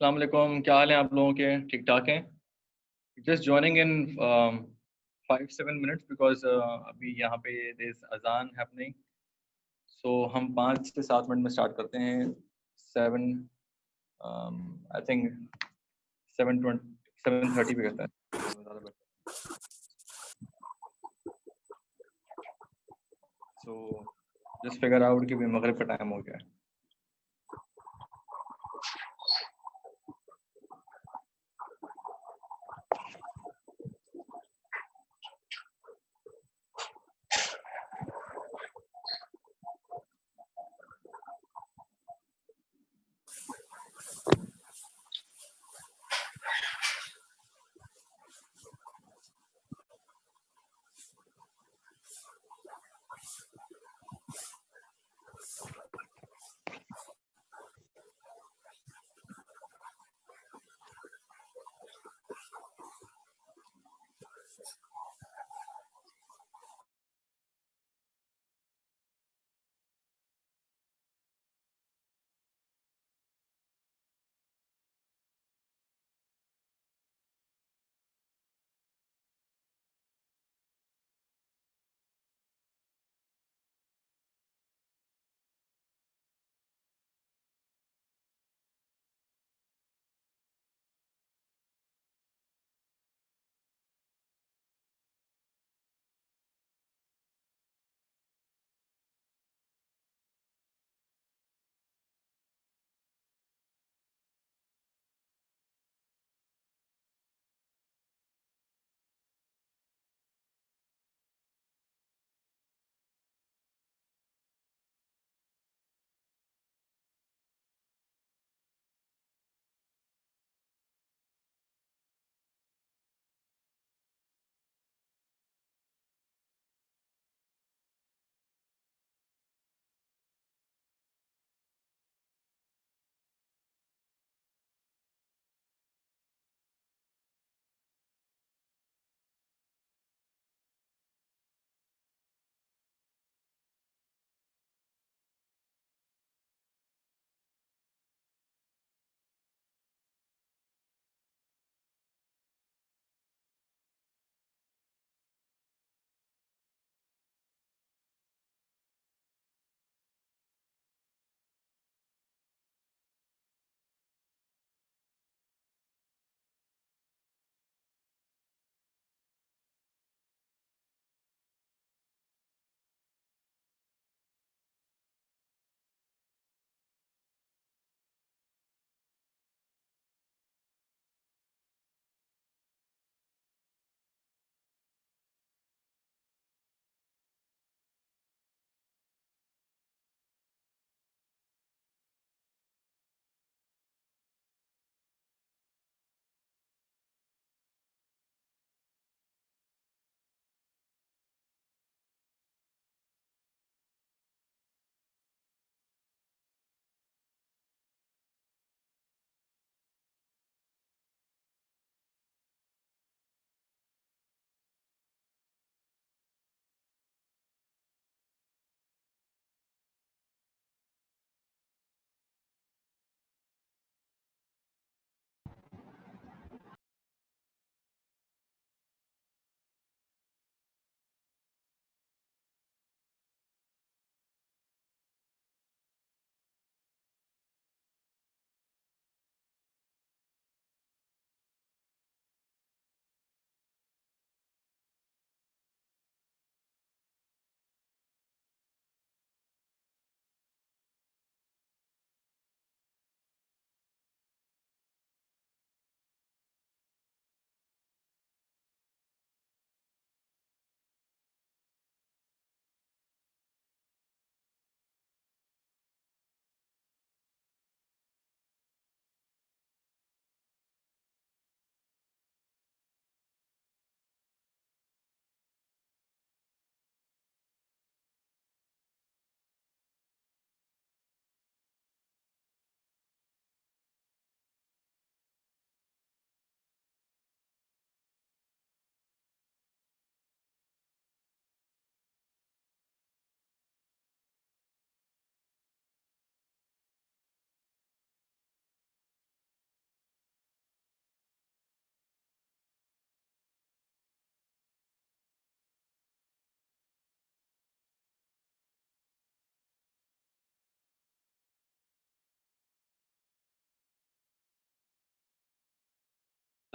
अस्सलाम वालेकुम, क्या हाल है आप लोगों के? ठीक ठाक हैं? Just joining in 5-7 minutes because अभी यहाँ पे देयर इज अजान हैपनिंग। सो हम 5 से 7 मिनट में स्टार्ट करते हैं। 7 आई थिंक 7:30 पे करते हैं। ज़्यादा better. So just figure out कि भी मगरिब का टाइम हो गया है।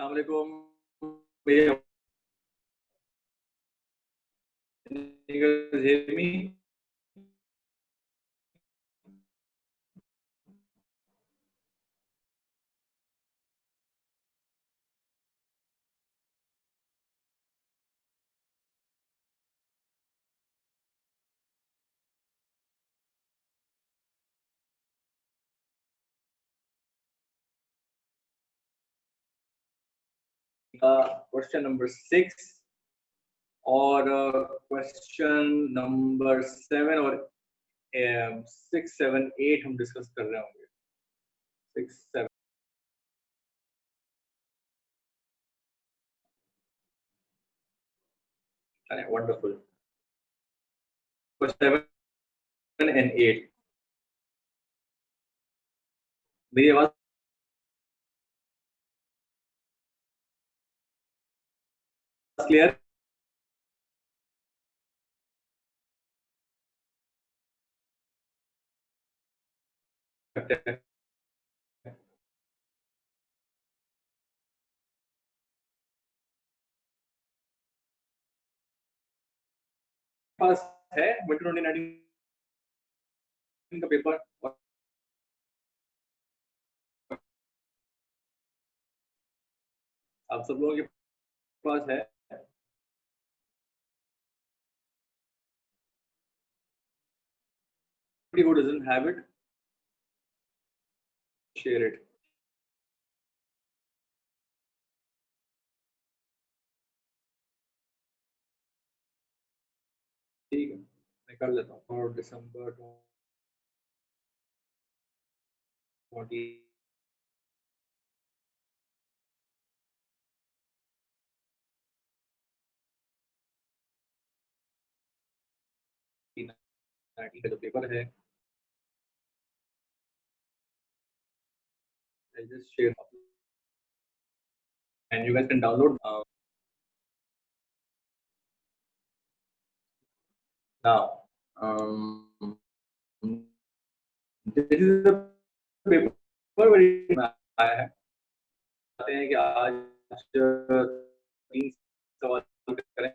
अस्सलाम वालेकुम भैया, you guys hear me? Question number 6 और क्वेश्चन नंबर 7 और 6, 7, 8 हम डिस्कस कर रहे होंगे. 6, 7. Wonderful. Question 7 and 8. मेरी आवाज क्लियर? पास है विंटर 2019 का पेपर. आप सब लोगों के पास है? Who doesn't have it, share it. ठीक है, मैं कर लेता हूँ. और दिसंबर 20 का जो पेपर है, I'll just share and you guys can download now. This is the paper very आया है. कहते हैं कि आज 3 सवाल करें.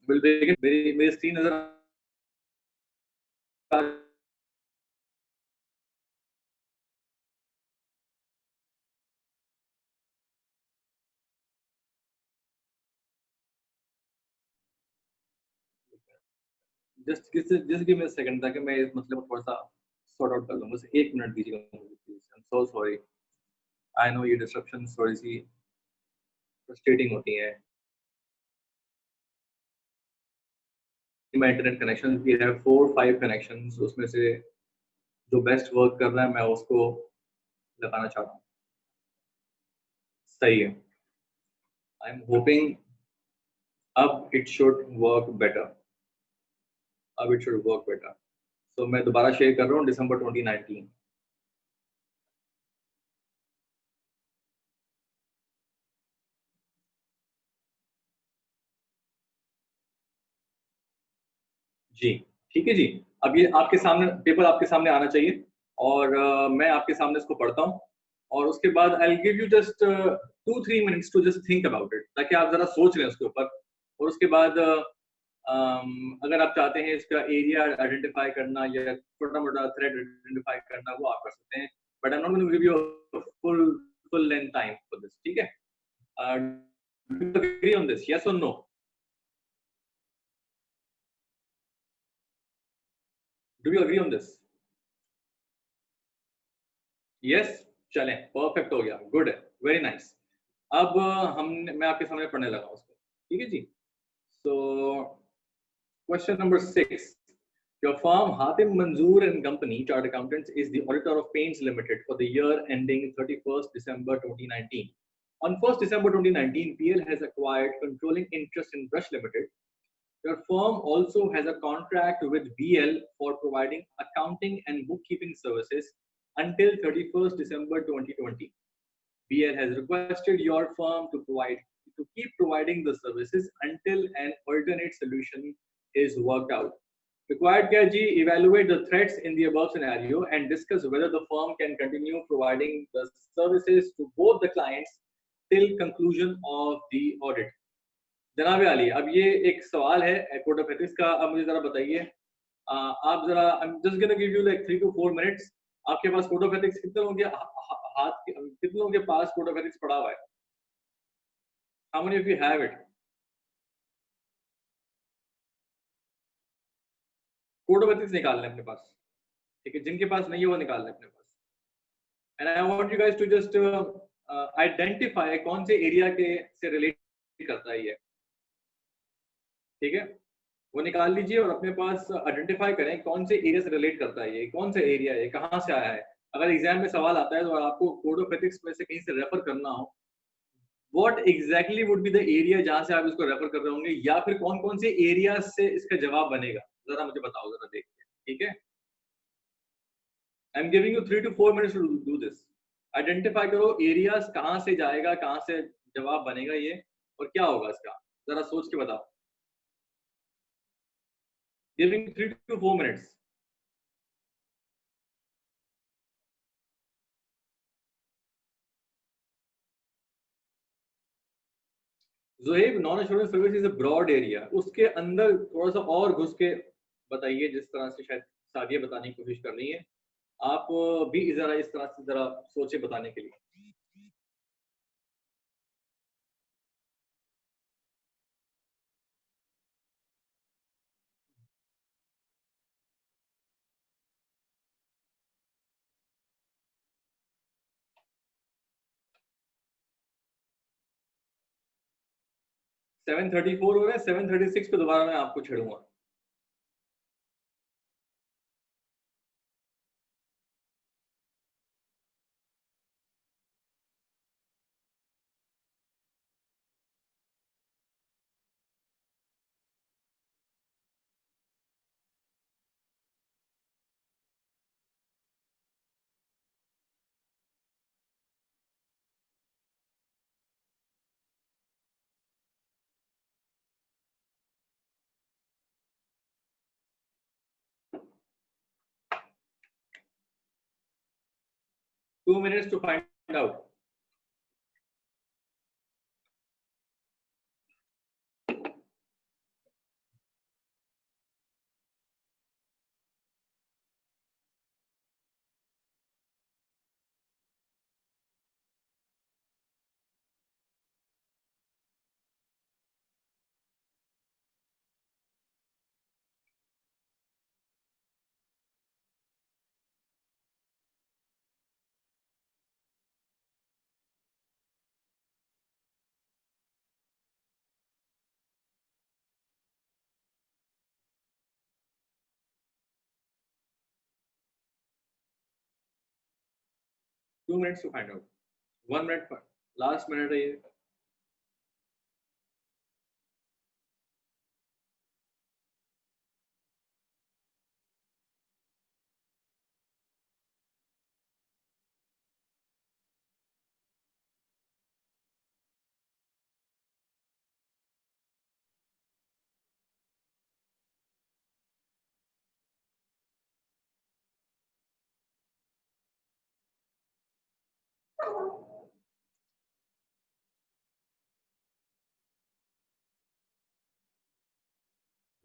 मेरी स्क्रीन नजर just give me a second ताकि मैं इस मसले को थोड़ा सा सॉर्ट आउट कर लूं. बस 1 मिनट दीजिएगा मुझे please. I am so sorry. I know ये डिस्ट्रप्शंस थोड़ी सी फ्रस्ट्रेटिंग होती हैं. My internet connections, we have 4-5 connections. उसमें से जो बेस्ट वर्क कर रहा है मैं उसको लगाना चाहता हूँ. सही है. आई एम होपिंग अब इट शुड वर्क बेटर. अब इट शुड वर्क बेटर. तो मैं दोबारा शेयर कर रहा हूँ दिसंबर 2019. जी ठीक है जी. अब ये आपके सामने पेपर आपके सामने आना चाहिए और मैं आपके सामने इसको पढ़ता हूँ और उसके बाद I will give you just 2-3 minutes to just think about it ताकि आप जरा सोच लें उसके ऊपर. और उसके बाद अगर आप चाहते हैं इसका एरिया आइडेंटिफाई करना या छोटा मोटा थ्रेड आइडेंटिफाई करना वो आप कर सकते हैं. But I am not going to give you full length time for this. ठीक है? Do you agree on this? Yes or no? Do you agree on this? Yes? चलें, परफेक्ट हो गया. गुड है, वेरी नाइस. अब मैं आपके सामने पढ़ने लगा उसको. ठीक है जी. So question number 6. Your firm, Hatim Manzoor and Company, Chartered Accountants, is the auditor of Paints Limited for the year ending 31st December 2019. On 1st December 2019, PL has acquired controlling interest in Brush Limited Your firm also has a contract with BL for providing accounting and bookkeeping services until 31st December 2020. BL has requested your firm to keep providing the services until an alternate solution is worked out. Required क्या जी? Evaluate the threats in the above scenario and discuss whether the firm can continue providing the services to both the clients till conclusion of the audit. जनाब आली, अब ये एक सवाल है code of ethics का। अब मुझे जरा बताइए, आप जरा, आई am just gonna give you like 3 to 4 minutes. आपके पास कोड ऑफ एथिक्स कितने लोगों के हाथ कितने लोगों के पास कोड ऑफ एथिक्स पड़ा हुआ है? How many of you have it? Code of ethics निकालना है अपने पास, ठीक है? जिनके पास नहीं है वो निकालना है अपने पास। And I want you guys to just identify कौन से एरिया के से रिलेट करता है ये, ठीक है? वो निकाल लीजिए और अपने पास आइडेंटिफाई करें कौन से एरिया से रिलेट करता है ये, कौन सा एरिया है, कहाँ से आया है। अगर एग्जाम में सवाल आता है तो आपको कोड ऑफ एथिक्स में से कहीं से रेफर करना हो, what exactly would be the area जहां से आप इसको रेफर कर रहे होंगे, या फिर कौन कौन से एरिया से इसका जवाब बनेगा, जरा मुझे बताओ, जरा देख के, ठीक है? I am giving you 3 to 4 minutes to do this. Identify करो एरियाज, कहाँ से जाएगा, कहाँ से जवाब बनेगा ये, और क्या होगा इसका, जरा सोच के बताओ। Giving 3 to 4 minutes. Zuhaib, non assurance service is a broad area, उसके अंदर थोड़ा सा और घुस के बताइए, जिस तरह से शायद सादिया बताने की कोशिश कर रही है। आप भी जरा इस तरह से जरा सोचे बताने के लिए। सेवन 34 हो रहे हैं, 7:36 पे दोबारा मैं आपको छेड़ूंगा। Two minutes to find out. Two minutes to find out. 1 minute, last minute है ये।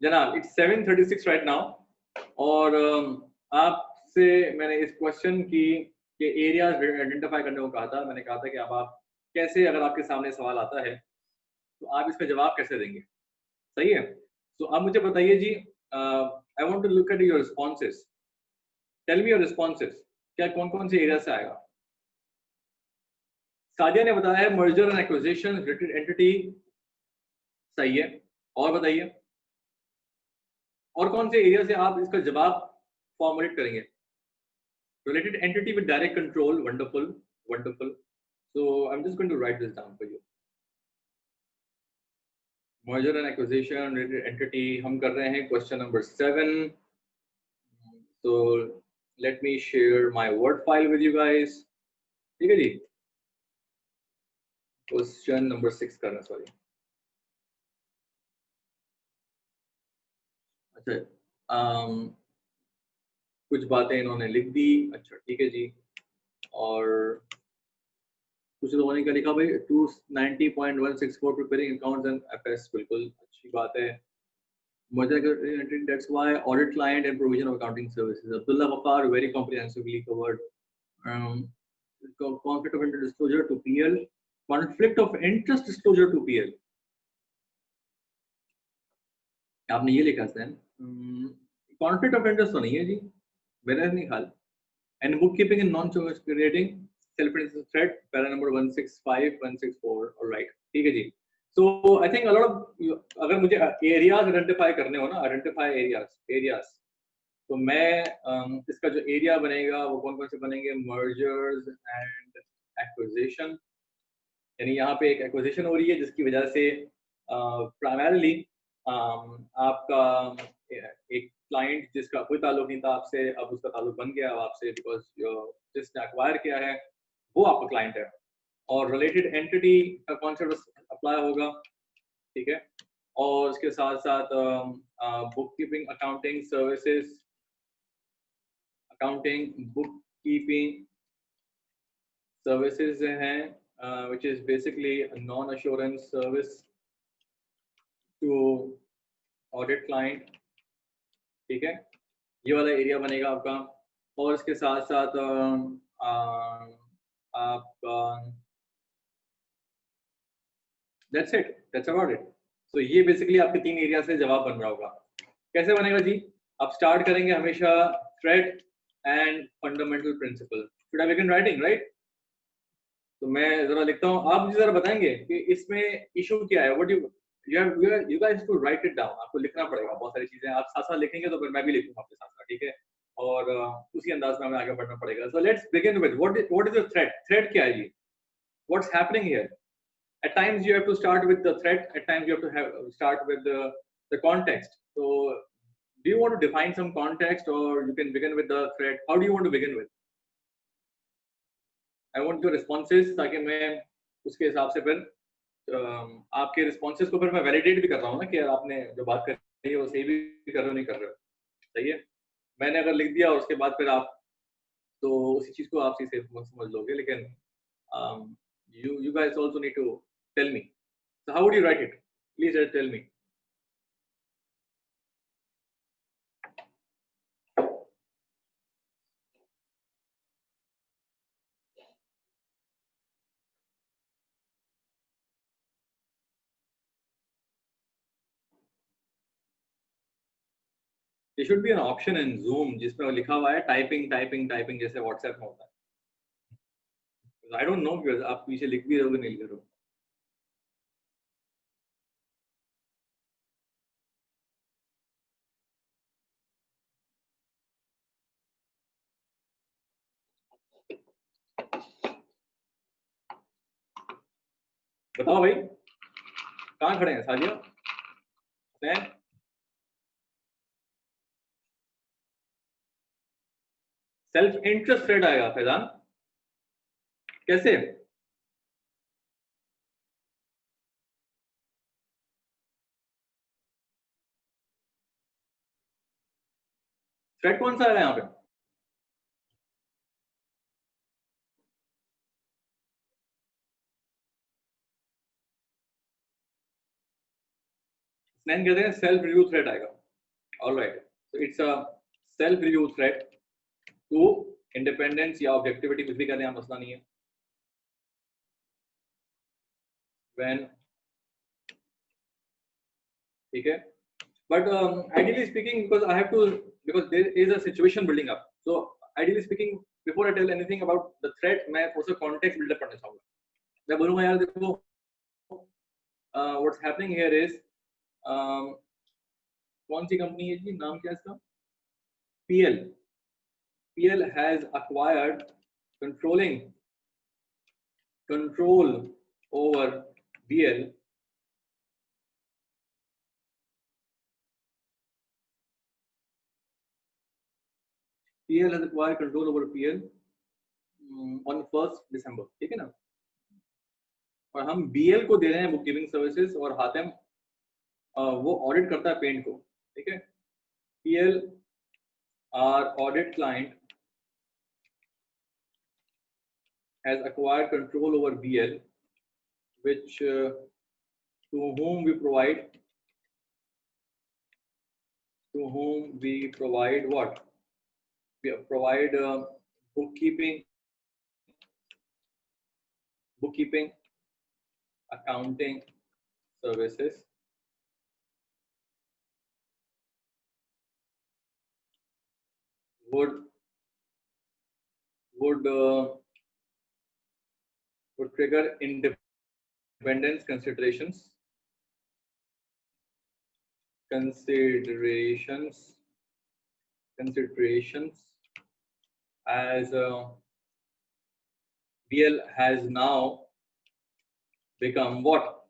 जनाब, इट्स 7:36 राइट नाउ, और आपसे मैंने इस क्वेश्चन की कि एरियाज आइडेंटिफाई करने को कहा था। मैंने कहा था कि अब आप कैसे, अगर आपके सामने सवाल आता है तो आप इसका जवाब कैसे देंगे, सही है? तो अब मुझे बताइए जी, I want to look at your responses. Tell me your responses, क्या कौन कौन से एरिया से आएगा? सादिया ने बताया है merger and acquisition related entity, सही है। और बताइए, और कौन से एरिया से आप इसका जवाब फॉर्मुलेट करेंगे? Related entity with direct control, wonderful wonderful. So I am just going to write this down for you. merger and acquisition related entity हम कर रहे हैं question number 7. So let me share my word file with you guys. ठीक है जी, question number 6 करना, sorry. अच्छा, कुछ बातें इन्होंने लिख दी, अच्छा ठीक है जी। और कुछ लोगों ने क्या लिखा भाई, 290.164 प्रिपेयरिंग अकाउंट्स एंड एफएस, बिल्कुल अच्छी बात है। That's why audit client and provision of accounting services. Abdullah Waqar very comprehensively covered conflict of interest disclosure to PL, conflict of interest disclosure to PL. आपने ये लिखा है, conflict of interest तो नहीं है जी, मैंने नहीं खाल। And bookkeeping and non-creating self-interest threat, para number 165, 164. All right, ठीक है जी। So I think a lot of, अगर मुझे areas identify करने हो ना, identify areas, तो मैं इसका जो एरिया बनेगा वो कौन कौन से बनेंगे, मर्जर्स एंड एक्विजिशन, यानी यहाँ पे एक एक्विजिशन हो रही है जिसकी वजह से प्राइमरीली आपका एक क्लाइंट जिसका कोई ताल्लुक नहीं था आपसे, अब उसका ताल्लुक बन गया आपसे, बिकॉज जिसने एक्वायर किया है वो आपका क्लाइंट है, और रिलेटेड एंटिटी का कॉन्सेप्ट अप्लाई होगा, ठीक है। और उसके साथ साथ book keeping, accounting services, accounting, bookkeeping services हैं, which is basically a non-assurance service to audit client, ठीक है, ये वाला एरिया बनेगा आपका। और इसके साथ साथ आपका that's it, that's about it. So ये basically आपके 3 एरिया से जवाब बन रहा होगा। कैसे बनेगा जी, आप स्टार्ट करेंगे हमेशा threat and fundamental principle. Should I begin writing, right? तो मैं जरा लिखता हूँ, आप मुझे जरा बताएंगे कि इसमें इशू क्या है। What you guys to write it down, आपको लिखना पड़ेगा बहुत सारी चीजें, आप साथ साथ लिखेंगे तो फिर मैं भी लिखूंगा आपके साथ साथ, ठीक है। और उसी अंदाज में हमें आगे बढ़ना पड़ेगा। So let's begin with what is the threat. Threat क्या है जी, what's happening here? At times you have to start with the threat, at times you have to start with the context. So do you want to define some context, or you can begin with the threat? How do you want to begin with? I want your responses, ताकि मैं उसके हिसाब से फिर आपके responses को फिर मैं वैलिडेट भी कर रहा हूँ ना कि आपने जो बात कर रही है वो सही भी कर रहे हो नहीं कर रहे हो, सही है। मैंने अगर लिख दिया और उसके बाद फिर आप तो उसी चीज को आप सही से समझ लोगे, लेकिन you guys also need to tell me. So how would you write it? Please tell me. There should be an option in Zoom जिसमें लिखा हुआ है टाइपिंग जैसे WhatsApp में होता है। I don't know because आप पीछे लिख भी रहोगे नहीं लिख रहे हो। बताओ भाई, कहाँ खड़े हैं साजिया? सेल्फ इंटरेस्ट रेट आएगा फैजान, कैसे? थ्रेट कौन सा आएगा यहाँ पे? स्नैन कहते हैं सेल्फ रिव्यू थ्रेट आएगा। Alright, so it's a self review threat to independence या ऑब्जेक्टिविटी, कुछ भी कहते हैं, मसला नहीं है। when, ठीक है, but ideally speaking, because there is a situation building up, so ideally speaking before I tell anything about the threat, मैं थोड़ा सा context build up करना चाहूँगा। मैं बोलूँगा यार देखो, what's happening here is कौन सी कंपनी है जी, नाम क्या है इसका? PL has acquired control over BL PL has acquired control over PL on 1st December, ठीक है ना, और हम BL को दे रहे हैं बुक कीपिंग सर्विसेज और हातिम वो ऑडिट करता है पेंट को, ठीक है। PL our audit client has acquired control over BL, which to whom we provide what? We provide bookkeeping, accounting services. Would trigger independence considerations as BL has now become what?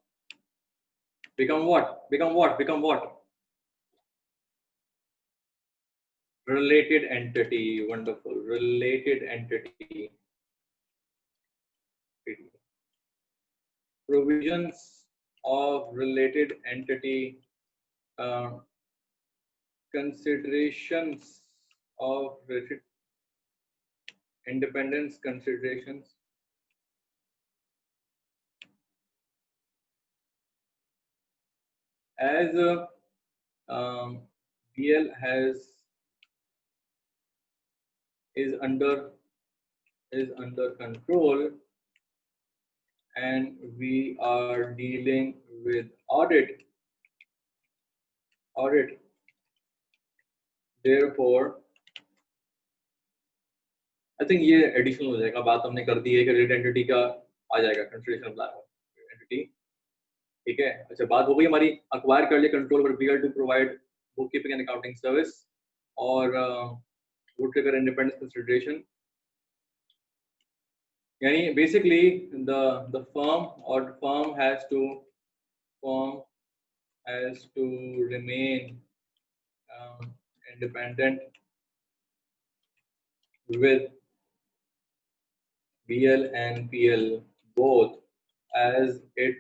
Related entity. Wonderful. Related entity. Provisions of related entity, considerations of related independence considerations. As BL is under control and we are dealing with audit. Therefore, I think ये additional हो जाएगा, बात हमने कर दी है कि related entity का आ जाएगा कंसिडरेशन अप्लाई एंटिटी, ठीक है। अच्छा, बात हो गई हमारी, अक्वायर कर लिया control over BL to provide book keeping and accounting service और वुड ट्रिगर इंडिपेंडेंस कंसिडरेशन, यानी basically the firm has to remain independent with BL and PL both, as it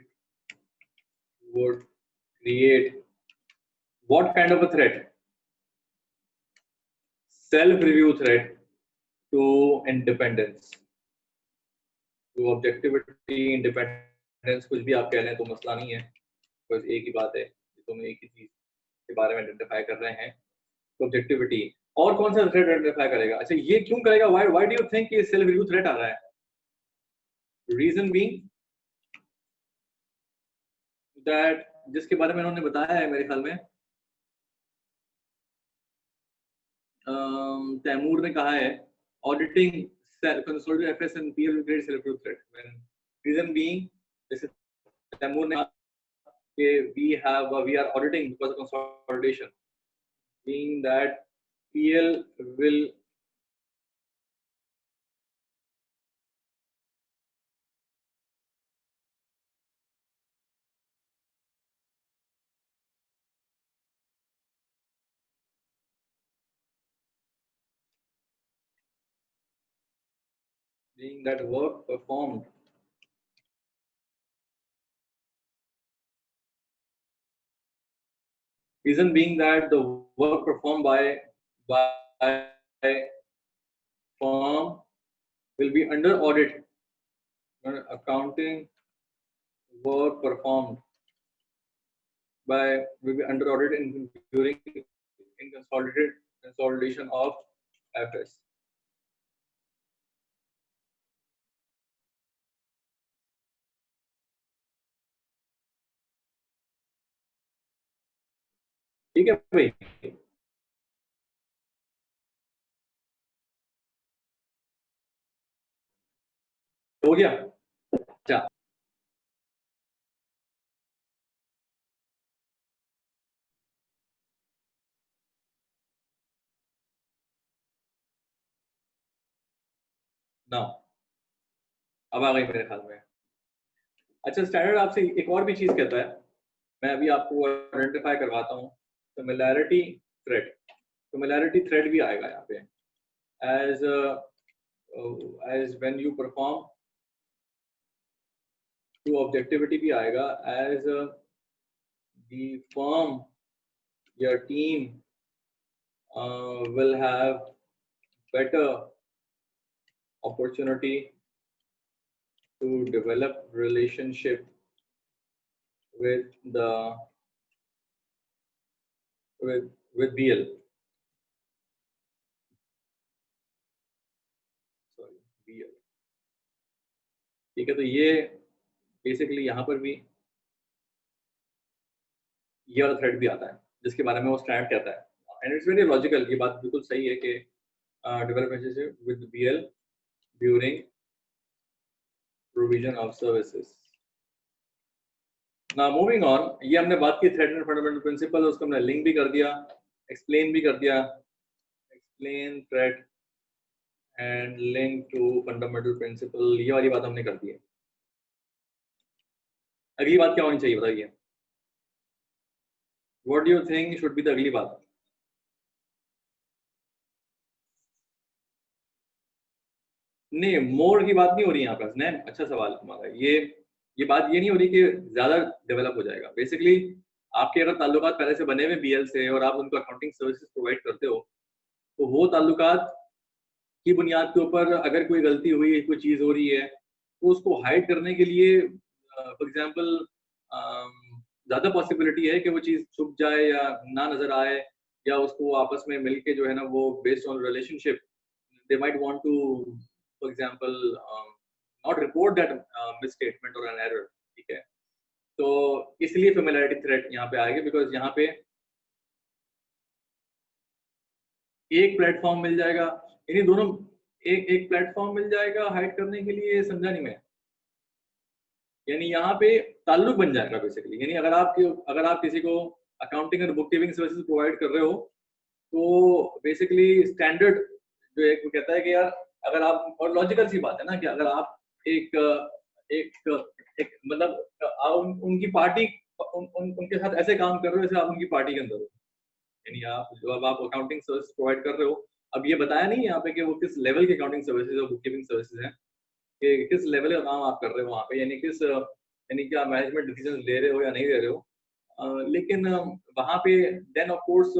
would create what kind of a threat? Self-review threat to independence, to objectivity, independence, कुछ भी आप कह लें तो मसला नहीं है, बस एक ही बात है, तो हम एक ही चीज के बारे में आइडेंटिफाई कर रहे हैं, तो ऑब्जेक्टिविटी। और कौन सा थ्रेट आइडेंटिफाई करेगा? अच्छा, ये क्यों करेगा? व्हाई डू यू थिंक ये सेल्फ रिव्यू थ्रेट आ रहा है? रीजन बीइंग दैट, जिसके बारे में उन्होंने बताया है मेरे ख्याल में, तैमूर ने कहा है, auditing consolidated FS and PL will create self review threat. Reason being, जैसे तैमूर ने we are auditing because of consolidation, being that PL will being that work performed reason being that the work performed by firm will be under audit. Accounting work performed will be under audit during consolidation of FS. ठीक है भाई, हो गया? अच्छा, ना अब आ गई मेरे ख्याल में। अच्छा, स्टैंडर्ड आपसे एक और भी चीज कहता है, मैं अभी आपको आइडेंटिफाई करवाता हूँ, सिमिलैरिटी थ्रेड भी आएगा यहाँ पे। as when you perform, to objectivity भी आएगा, as the firm, your team will have better opportunity to develop relationship with the with BL. Sorry, BL. ठीक है, तो ये बेसिकली यहाँ पर भी ये वाला थ्रेड भी आता है जिसके बारे में वो स्टैंड कहता है, एंड इट्स वेरी लॉजिकल। ये बात बिल्कुल सही है कि develop relationship with BL during provision of services. Now moving on, ये हमने बात की थ्रेड एंड फंडामेंटल प्रिंसिपल, उसको हमने लिंक भी कर दिया, एक्सप्लेन भी कर दिया, explain threat and link to fundamental principle, ये वाली बात हमने कर दी है। अगली बात क्या होनी चाहिए बताइए, what do you think should be the ugly बात? नहीं, मोर की बात नहीं हो रही यहाँ पर। नहीं, अच्छा सवाल तुम्हारा। ये बात ये नहीं हो रही कि ज्यादा डेवलप हो जाएगा। बेसिकली आपके अगर ताल्लुकात पहले से बने हुए BL से और आप उनको अकाउंटिंग सर्विसेज प्रोवाइड करते हो, तो वो ताल्लुकात की बुनियाद के ऊपर अगर कोई गलती हुई, कोई चीज हो रही है, तो उसको हाइड करने के लिए फॉर एग्जांपल ज्यादा पॉसिबिलिटी है कि वो चीज छुप जाए या ना नजर आए, या उसको आपस में मिलके जो है ना वो based on relationship they might want to for example not report that misstatement और एन एरर। ठीक है, तो इसलिए फेमिलियरिटी थ्रेट यहाँ पे आएगी, बिकॉज यहाँ पे एक प्लेटफॉर्म मिल जाएगा, इन्हीं दोनों एक प्लेटफॉर्म मिल जाएगा हाइड करने के लिए, समझा नहीं मैं? यानी यहाँ पे ताल्लुक बन जाएगा बेसिकली। यानी अगर आप किसी को अकाउंटिंग और बुक कीपिंग सर्विसेज प्रोवाइड कर रहे हो, तो बेसिकली स्टैंडर्ड जो एक कहता है कि यार अगर आप, और लॉजिकल सी बात है ना कि अगर आप एक एक एक मतलब उनकी पार्टी उनके साथ ऐसे काम कर रहे हो जैसे आप उनकी पार्टी के अंदर हो। यानी आप जब आप अकाउंटिंग सर्विस प्रोवाइड कर रहे हो, अब ये बताया नहीं यहाँ पे कि वो किस लेवल के अकाउंटिंग सर्विसेज और बुक कीपिंग सर्विसेज हैं, कि किस लेवल का काम आप कर रहे हो वहाँ पे, यानी क्या मैनेजमेंट डिसीजन ले रहे हो या नहीं ले रहे हो। लेकिन वहाँ पे then of course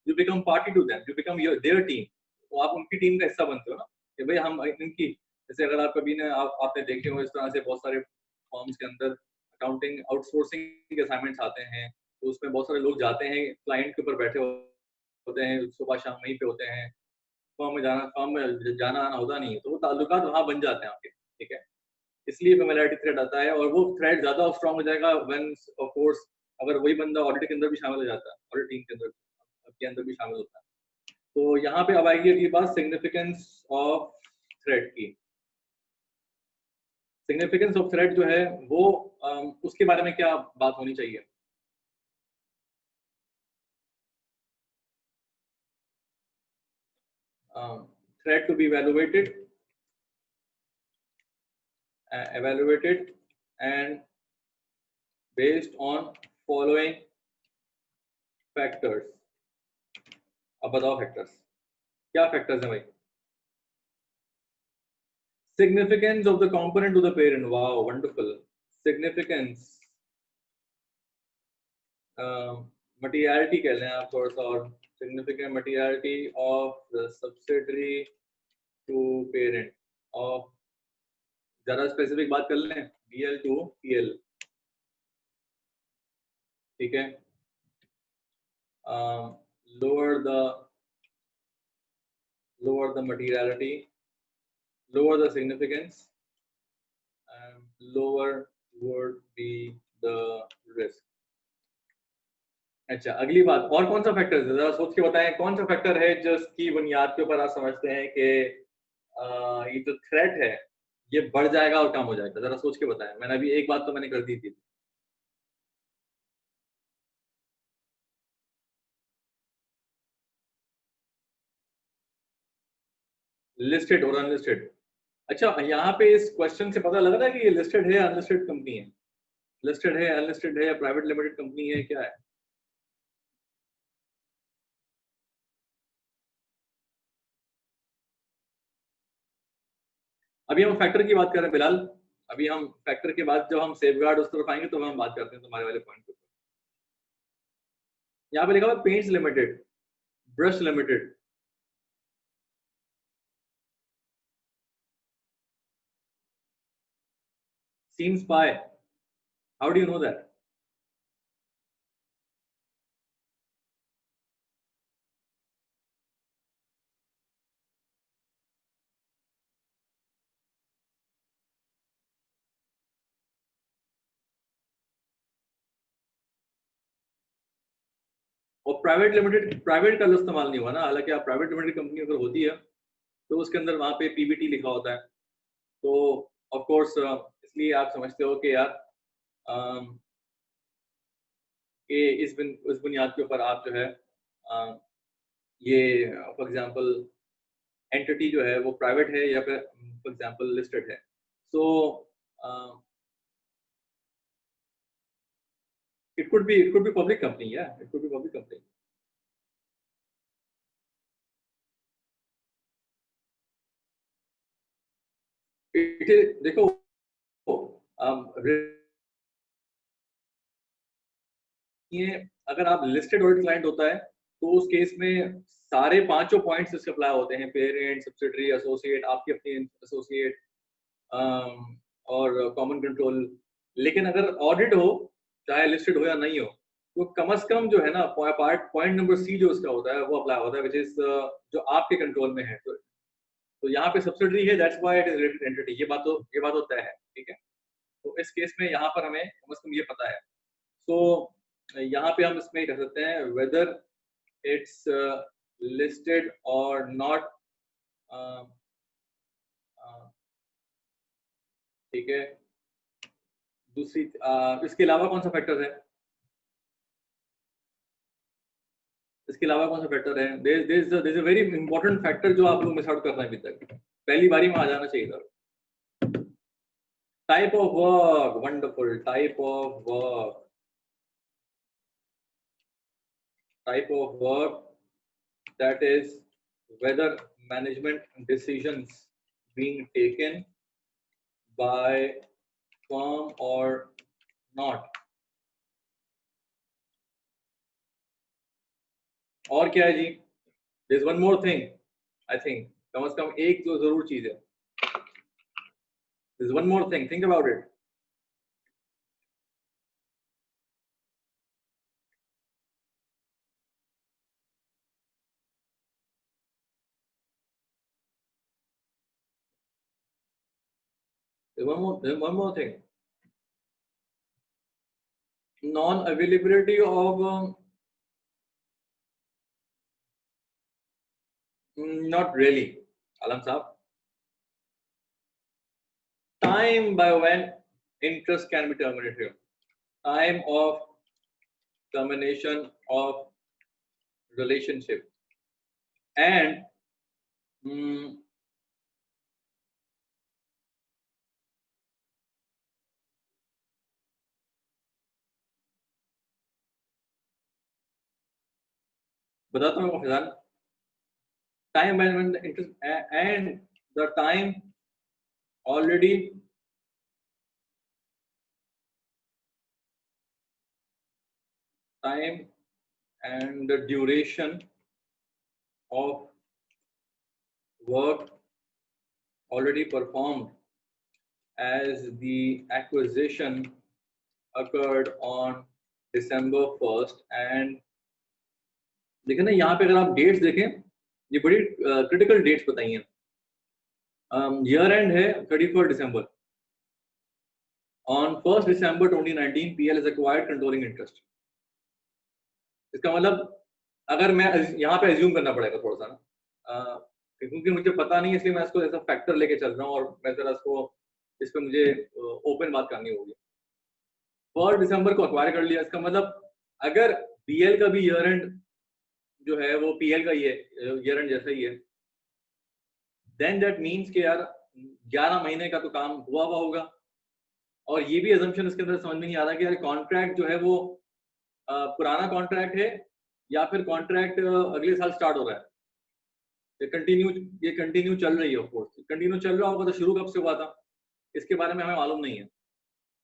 you become party to them, you become their team, तो आप उनकी टीम का हिस्सा बनते हो ना, कि भाई हम इनकी, जैसे अगर आप कभी ने आपने देखे हो इस तरह से बहुत सारे फॉर्म्स के अंदर अकाउंटिंग आउटसोर्सिंग के असाइनमेंट्स आते हैं, तो उसमें बहुत सारे लोग जाते हैं, क्लाइंट के ऊपर बैठे होते हैं, सुबह शाम वहीं पे होते हैं, फॉर्म में जाना आना होता नहीं है, तो वो ताल्लुकात वहाँ बन जाते हैं आपके। ठीक है, इसलिए फेमिलियरिटी थ्रेड आता है, और वो थ्रेड ज्यादा स्ट्रॉन्ग हो जाएगा व्हेन ऑफ कोर्स अगर वही बंदा ऑडिट के अंदर भी शामिल हो जाता है, ऑडिट टीम के अंदर भी शामिल होता है। तो यहाँ पे अब आएगी अगली बात, सिग्निफिकेंस ऑफ थ्रेड की। सिग्निफिकेंस ऑफ थ्रेड जो है वो उसके बारे में क्या बात होनी चाहिए? Threat to be evaluated and based on following factors। अब बताओ फैक्टर्स क्या फैक्टर्स हैं भाई? Significance of the component to the parent, wow, wonderful। Significance, materiality कह लें आप थोड़ा सा, और significant materiality of the subsidiary to parent of, ज़्यादा स्पेसिफिक बात कर लें, BL to PL। ठीक है, lower the materiality, lower the significance, and lower would be the risk। अच्छा, अगली बात, और कौन सा फैक्टर है, जरा सोच के बताएं, कौन सा फैक्टर है जिसकी बुनियाद के ऊपर आप समझते हैं कि ये जो थ्रेट है ये बढ़ जाएगा और कम हो जाएगा? जरा सोच के बताएं। मैंने अभी एक बात तो मैंने कर दी थी। लिस्टेड और अनलिस्टेड। अच्छा, यहाँ पे इस क्वेश्चन से पता लग रहा है कि ये लिस्टेड है, अनलिस्टेड कंपनी है, लिस्टेड है, अनलिस्टेड है, या प्राइवेट लिमिटेड कंपनी है, क्या है? अभी हम फैक्टर की बात कर रहे हैं बिलाल, अभी हम फैक्टर के बाद जब हम सेफगार्ड उस तरफ आएंगे तो हम बात करते हैं तुम्हारे वाले पॉइंट पे। यहाँ पे लिखा हुआ paints limited, brush limited, seems pi, how do you know that? और प्राइवेट लिमिटेड, प्राइवेट का इस्तेमाल नहीं हुआ ना, हालांकि आप प्राइवेट लिमिटेड कंपनी अगर होती है तो उसके अंदर वहां पे पीबीटी लिखा होता है, तो ऑफ कोर्स इसलिए आप समझते हो कि यार कि इस बुनियाद के ऊपर आप जो है ये फॉर एग्जांपल एंटिटी जो है वो प्राइवेट है या फिर फॉर एग्जांपल लिस्टेड है। सो it could be public company, yeah, it could be public company. It is, देखो ये अगर आप लिस्टेड ऑडिट क्लाइंट होता है तो उस केस में सारे पांचों पॉइंट्स इसके अप्लाई होते हैं, पेरेंट, सब्सिडरी, एसोसिएट, आपकी अपनी एसोसिएट और कॉमन कंट्रोल। लेकिन अगर ऑडिट हो, चाहे लिस्टेड हो या नहीं हो, तो कम से कम जो है ना पॉइंट नंबर सी जो उसका होता है वो अप्लाई होता है, विच इज जो आपके कंट्रोल में है। तो यहाँ पे सब्सिडरी है, that's why it is related entity, ये बात तो तय है, ठीक है। तो इस केस में यहाँ पर हमें कम से कम ये पता है। तो यहाँ पे हम इसमें कह सकते हैं वेदर इट्स लिस्टेड और नॉट, ठीक है। दूसरी इसके अलावा कौन सा फैक्टर है, इसके अलावा कौन सा फैक्टर है? There is a very important factor जो आप लोग मिस आउट कर रहे हैं अभी तक, पहली बारी में आ जाना चाहिए था। Type of work, wonderful, type of work, type of work, that is whether management decisions being taken by firm or not। और क्या है जी? There's one more thing, I think, कम से कम एक जो जरूर चीज है। There's one more thing, think about it। There's one more thing, non-availability of not really, Alam Saab, time by when interest can be terminated, time of termination of relationship, and बताता हूँ फिलहाल, time when the interest and the time already time and the duration of work already performed as the acquisition occurred on December 1st। and देखें ना यहाँ पे अगर आप dates देखें, ये बड़ी क्रिटिकल डेट्स बताई हैं। ईयर एंड है 31 दिसंबर। On 1 December 2019 PL has acquired controlling interest। इसका मतलब अगर मैं यहाँ पे एज्यूम करना पड़ेगा थोड़ा सा ना, क्योंकि मुझे पता नहीं है, इसलिए मैं इसको ऐसा फैक्टर लेके चल रहा हूँ और मैं जरा इसको इस पे मुझे ओपन बात करनी होगी। 1 दिसंबर को अक्वायर कर लिया, इसका मतलब अगर BL का भी ईयर एंड जो है वो PL का ही है, ईयर एंड जैसा ही है, देन दैट मीन्स कि यार 11 महीने का तो काम हुआ होगा। और ये भी अजम्पशन इसके अंदर समझ में नहीं आ रहा कि यार कॉन्ट्रैक्ट जो है वो पुराना कॉन्ट्रैक्ट है या फिर कॉन्ट्रैक्ट अगले साल स्टार्ट हो रहा है। ये कंटिन्यू चल रही है ऑफ कोर्स। कंटिन्यू चल रहा होगा तो शुरू कब से हुआ था, इसके बारे में हमें मालूम नहीं है।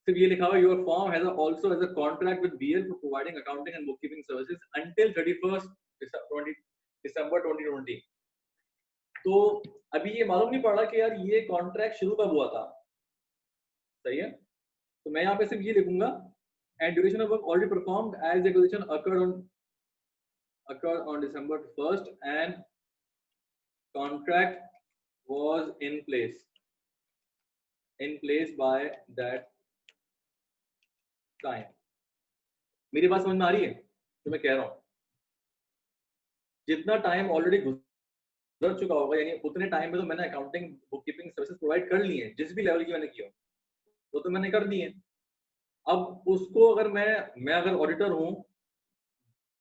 सिर्फ ये लिखा हुआ है, your firm has also has a contract with BL for providing accounting and bookkeeping services until 31 December 2020। तो अभी ये मालूम नहीं पड़ रहा कि यार ये कॉन्ट्रैक्ट शुरू कब हुआ था, सही है। तो मैं यहाँ पे सिर्फ ये लिखूंगा, and duration of work already performed as acquisition occurred on December 1st and contract was in place by that time। मेरी बात समझ में आ रही है तो मैं कह रहा हूँ, जितना टाइम ऑलरेडी गुजर चुका होगा, यानी उतने टाइम में तो मैंने अकाउंटिंग बुककीपिंग सर्विसेज प्रोवाइड कर ली है, जिस भी लेवल की मैंने किया वो तो मैंने कर दी है। अब उसको अगर मैं अगर ऑडिटर हूँ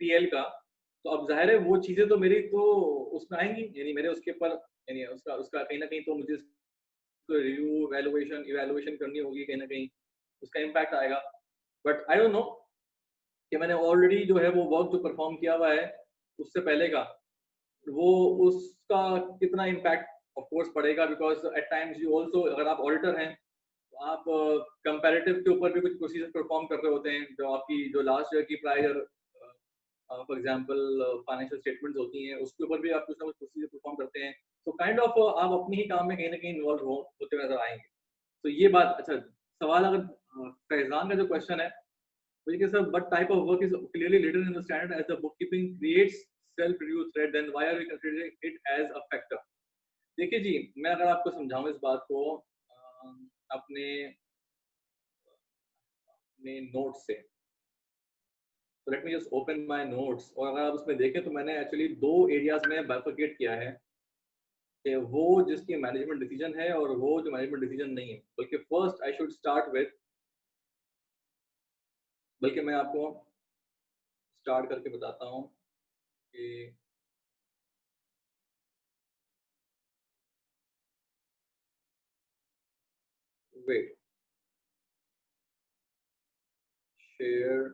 पीएल का, तो अब जाहिर है वो चीजें तो मेरी तो उसमें आएंगी, यानी मेरे उसके ऊपर, यानी उसका उसका कहीं ना कहीं तो मुझे रिव्यू इवैल्यूएशन करनी होगी, कहीं ना कहीं उसका इम्पैक्ट आएगा। बट आई डोंट नो कि मैंने ऑलरेडी जो है वो वर्क जो परफॉर्म किया हुआ है उससे पहले का, वो उसका कितना इम्पैक्ट ऑफ कोर्स पड़ेगा, because at times you also, अगर आप ऑडिटर हैं तो आप कंपैरेटिव के ऊपर भी कुछ प्रोसीजर परफॉर्म कर रहे होते हैं, जो आपकी जो लास्ट ईयर की prior for example financial statements होती हैं, उसके ऊपर भी आप कुछ ना कुछ प्रोसीजर परफॉर्म करते हैं। तो काइंड ऑफ आप अपने ही काम में कहीं ना कहीं इन्वॉल्व होते हुए नजर आएंगे। तो ये बात, अच्छा सवाल अगर फैजान का जो क्वेश्चन है वो ये sir, what type of work is clearly written in the standard as the bookkeeping creates self-review thread, then why are we considering it as a factor? देखिए जी, मैं अगर आपको समझाऊं इस बात को अपने अपने नोट्स से, तो let me just open my notes, और अगर आप उसमें देखें तो मैंने एक्चुअली दो एरियाज में बाइफरकेट किया है कि वो जिसकी मैनेजमेंट डिसीजन है और वो जो मैनेजमेंट डिसीजन नहीं है। बल्कि first I should start with, बल्कि मैं आपको स्टार्ट करके बताता हूँ कि wait, share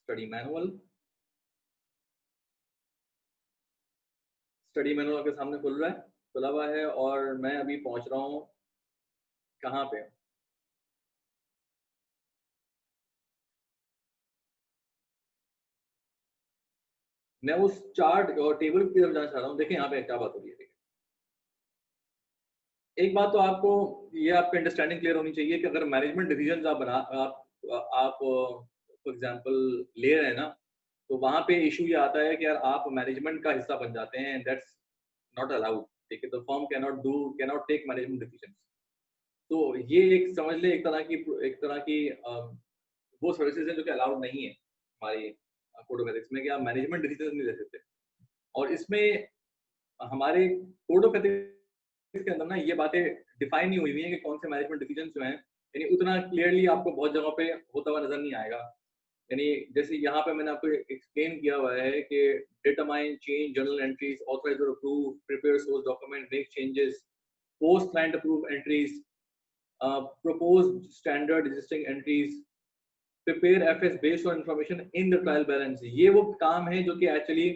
study manual, study manual आपके सामने खुला हुआ है, और मैं अभी पहुंच रहा हूँ कहाँ पे, मैं उस चार्ट और टेबल की तरफ जाना चाह रहा हूँ। देखिए यहाँ पे क्या बात हो रही है। एक बात तो आपको ये आपकी अंडरस्टैंडिंग क्लियर होनी चाहिए कि अगर मैनेजमेंट डिसीजंस आप फॉर एग्जांपल ले रहे हैं ना, तो वहां पे इशू ये आता है कि यार आप मैनेजमेंट का हिस्सा बन जाते हैं, दैट्स नॉट अलाउड। ठीक है, तो firm cannot take management decisions. तो ये एक समझ ले एक तरह की वो सर्विसेज हैं जो कि अलाउड नहीं है हमारी कोड ऑफ एथिक्स में, कि आप मैनेजमेंट डिसीजन नहीं ले सकते। और इसमें हमारे कोड ऑफ एथिक्स के अंदर ना ये बातें डिफाइन नहीं हुई हुई है कि कौन से मैनेजमेंट डिसीजन जो हैं, यानी उतना क्लियरली आपको बहुत जगहों पे होता हुआ नजर नहीं आएगा। यानी जैसे यहाँ पे मैंने आपको एक्सप्लेन किया हुआ है कि determine change journal entries, authorise और approve, prepare source document, make changes, post client approve entries, propose standard existing entries, prepare FS based on information in the trial balance। ये वो काम है जो कि एक्चुअली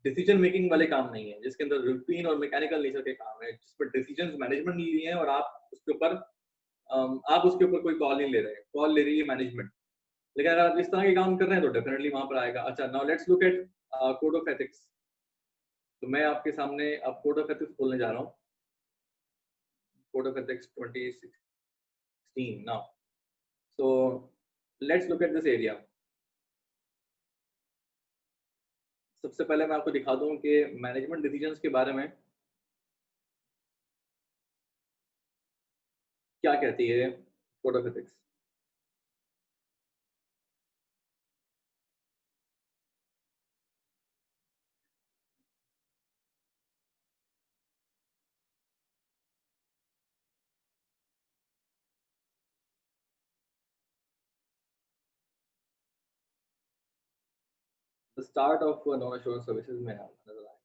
डिसीजन मेकिंग वाले काम नहीं है, जिसके अंदर रूटीन और मैकेनिकल नेचर के काम है, जिस पर डिसीजंस मैनेजमेंट नहीं लिए हैं और आप उसके ऊपर कोई कॉल नहीं ले रहे हैं, कॉल ले रही है मैनेजमेंट। लेकिन अगर आप इस तरह के काम कर रहे हैं तो डेफिनेटली वहां पर आएगा। अच्छा, now let's look at code of ethics. तो मैं आपके सामने अब कोड ऑफ एथिक्स बोलने जा रहा हूँ, code of ethics 2016 now. So let's look at this area। सबसे पहले मैं आपको दिखा दूं कि मैनेजमेंट डिसीजंस के बारे में क्या कहती है code of ethics. The start of non assurance services में नजर आएगा।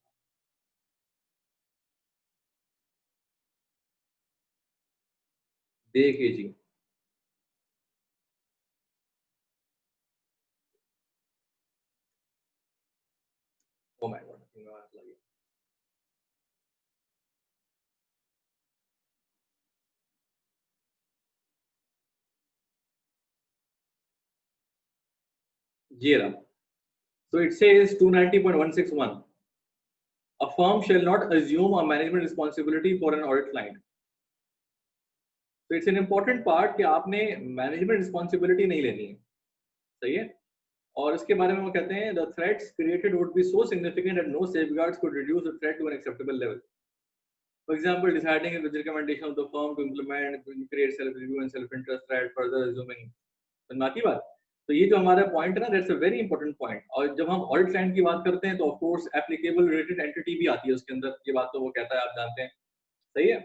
देखिए जी, ओ माय गॉड, जी रहा। So it says 290.161, a firm shall not assume a management responsibility for an audit client. So it's an important part कि आपने management responsibility नहीं लेनी है, सही है? और इसके बारे में वो कहते हैं the threats created would be so significant that no safeguards could reduce the threat to an acceptable level. For example, deciding with the recommendation of the firm to implement, to create self-review and self-interest threat, further assuming. समझ की बात? तो ये जो हमारा point है ना, that's a very important point. और जब हम ऑडिट क्लाइंट की बात करते हैं तो of course applicable related entity भी आती है उसके अंदर, ये बात तो वो कहता है, आप जानते हैं, सही है।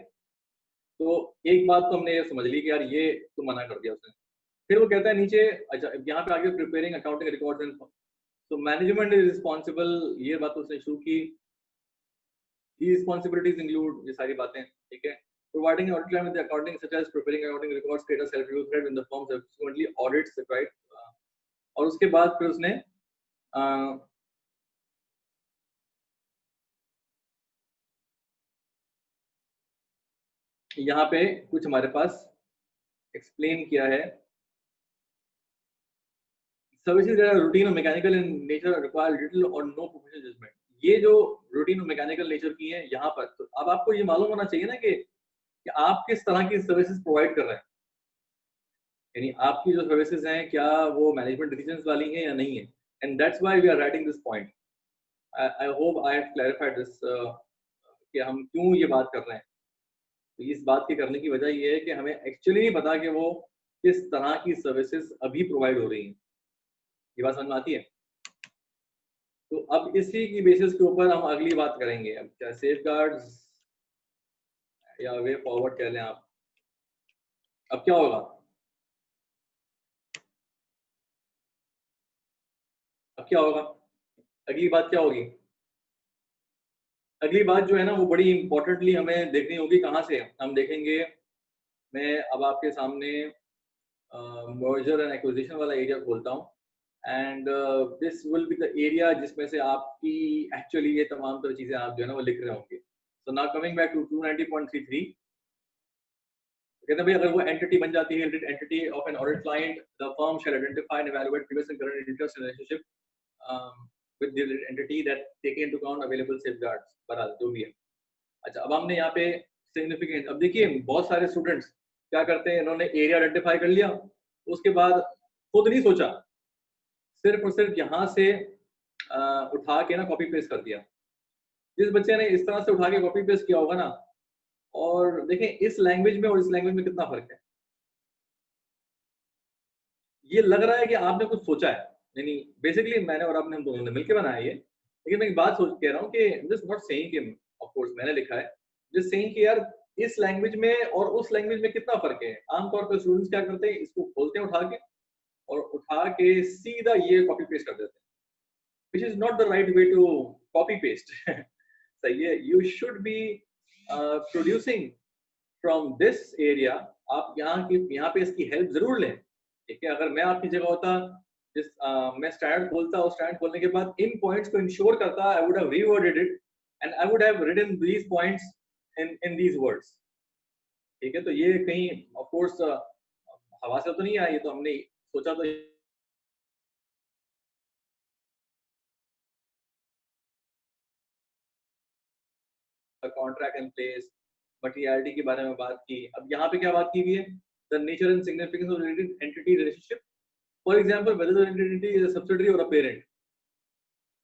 तो एक बात तो हमने ये समझ ली कि यार ये तो मना कर दिया उसने। फिर वो कहता है नीचे, अच्छा यहाँ पे आगे प्रिपेयरिंग अकाउंटिंग रिकॉर्ड्स एंड तो मैनेजमेंट इज रिस्पॉन्सिबल, ये बात उसने शुरू की। रिस्पॉन्सिबिलिटीज इंक्लूड, ये सारी बातें, ठीक है। Providing an audit client with the accounting such as preparing accounting records, create a self-review thread when the firm subsequently audits the right। और उसके बाद फिर उसने यहाँ पे कुछ हमारे पास एक्सप्लेन किया है। सर्विसेज दैट आर रूटीन और mechanical in nature require little और नो प्रोफेशनल जजमेंट। ये जो रूटीन और मैकेनिकल नेचर की है यहाँ पर, तो अब आपको ये मालूम होना चाहिए ना कि आप किस तरह की सर्विसेज प्रोवाइड कर रहे हैं, यानी आपकी जो सर्विसेज हैं क्या वो मैनेजमेंट डिसीजंस वाली हैं या नहीं है। And that's why we are writing this point. I hope I have clarified this कि हम क्यों ये बात कर रहे हैं। तो इस बात के करने की वजह ये है कि हमें एक्चुअली नहीं पता कि वो किस तरह की सर्विसेज अभी प्रोवाइड हो रही हैं। ये बात समझ में आती है? तो अब इसी की बेसिस के ऊपर हम अगली बात करेंगे। अब क्या सेफगार्ड्स या वे फॉरवर्ड कह लें आप। अब क्या होगा, अब क्या होगा, अगली बात क्या होगी? अगली बात जो है ना वो बड़ी इंपॉर्टेंटली हमें देखनी होगी। कहाँ से हम देखेंगे? मैं अब आपके सामने मर्जर एंड एक्विजिशन वाला एरिया खोलता हूँ and this will be the area जिसमें से आपकी एक्चुअली ये तमाम तरह चीजें आप जो है ना वो लिख रहे होंगे। So now coming back to 290.33, कहते हैं भाई अगर वो एंटिटी बन जाती है, entity of an audit client, the firm shall identify and evaluate previous and current interest relationship with the entity that take into account available safeguards, बहरहाल जो भी है। अच्छा, अब हमने यहाँ पे सिग्निफिकेंट, अब देखिए बहुत सारे स्टूडेंट्स क्या करते हैं, इन्होंने एरिया आइडेंटिफाई कर लिया, उसके बाद खुद नहीं सोचा, सिर्फ और सिर्फ यहाँ से उठा के ना कॉपी पेस्ट कर दिया। जिस बच्चे ने इस तरह से उठा के कॉपी पेस्ट किया होगा ना, और देखें इस लैंग्वेज में और इस लैंग्वेज में कितना फर्क है। ये लग रहा है कि आपने कुछ सोचा है, नहीं बेसिकली मैंने और आपने हम दोनों ने मिलकर बनाया ये। लेकिन मैं एक बात सोच कह रहा हूँ कि जस्ट नॉट सेइंग कि ऑफ कोर्स मैंने लिखा है, जस्ट सेइंग कि यार इस लैंग्वेज में और उस लैंग्वेज में कितना फर्क है। आमतौर पर स्टूडेंट्स क्या करते हैं, इसको खोलते हैं उठा के और उठा के सीधा ये कॉपी पेस्ट कर देते हैं, which is not the right way to copy paste। सही है, you should be producing from this area। आप यहाँ पे इसकी हेल्प जरूर लें, ठीक है। अगर मैं आपकी जगह होता, जिस मैं स्टैंड खोलता और स्टैंड खोलने के बाद इन पॉइंट्स को इंश्योर करता, I would have reworded it and I would have written these points in these words, ठीक है। तो ये कहीं ऑफ कोर्स हवा से तो नहीं आया, ये तो हमने सोचा तो कॉन्ट्रैक्ट इन प्लेस, मटेरियलिटी के बारे में बात की। अब यहाँ पे क्या बात की हुई है, the nature and significance of related entity relationship, for example whether the entity is a subsidiary और a parent.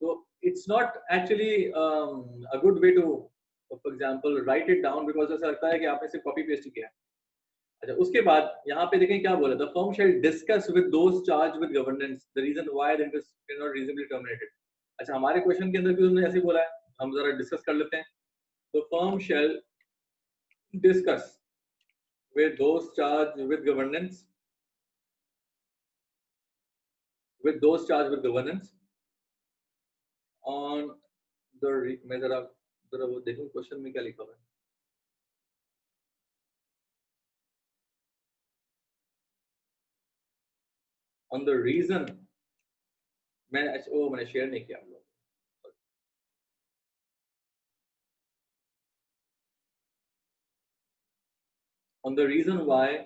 So it's not actually a good way to, for example, write it down because ऐसा लगता है कि आपने सिर्फ copy paste किया है। अच्छा, उसके बाद यहाँ पे देखें क्या बोला, the firm shall discuss with those charged with governance the reason why the interest is not reasonably terminated। अच्छा, हमारे क्वेश्चन के अंदर भी उन्होंने ऐसे बोला है, हम जरा डिस्कस कर लेते हैं। तो firm shall discuss with those charged with governance, with those charged with governance on the मैं जरा वो देखूं क्वेश्चन में क्या लिखा हुआ है। On the reason, मैंने शेयर नहीं किया आप लोग। On the reason why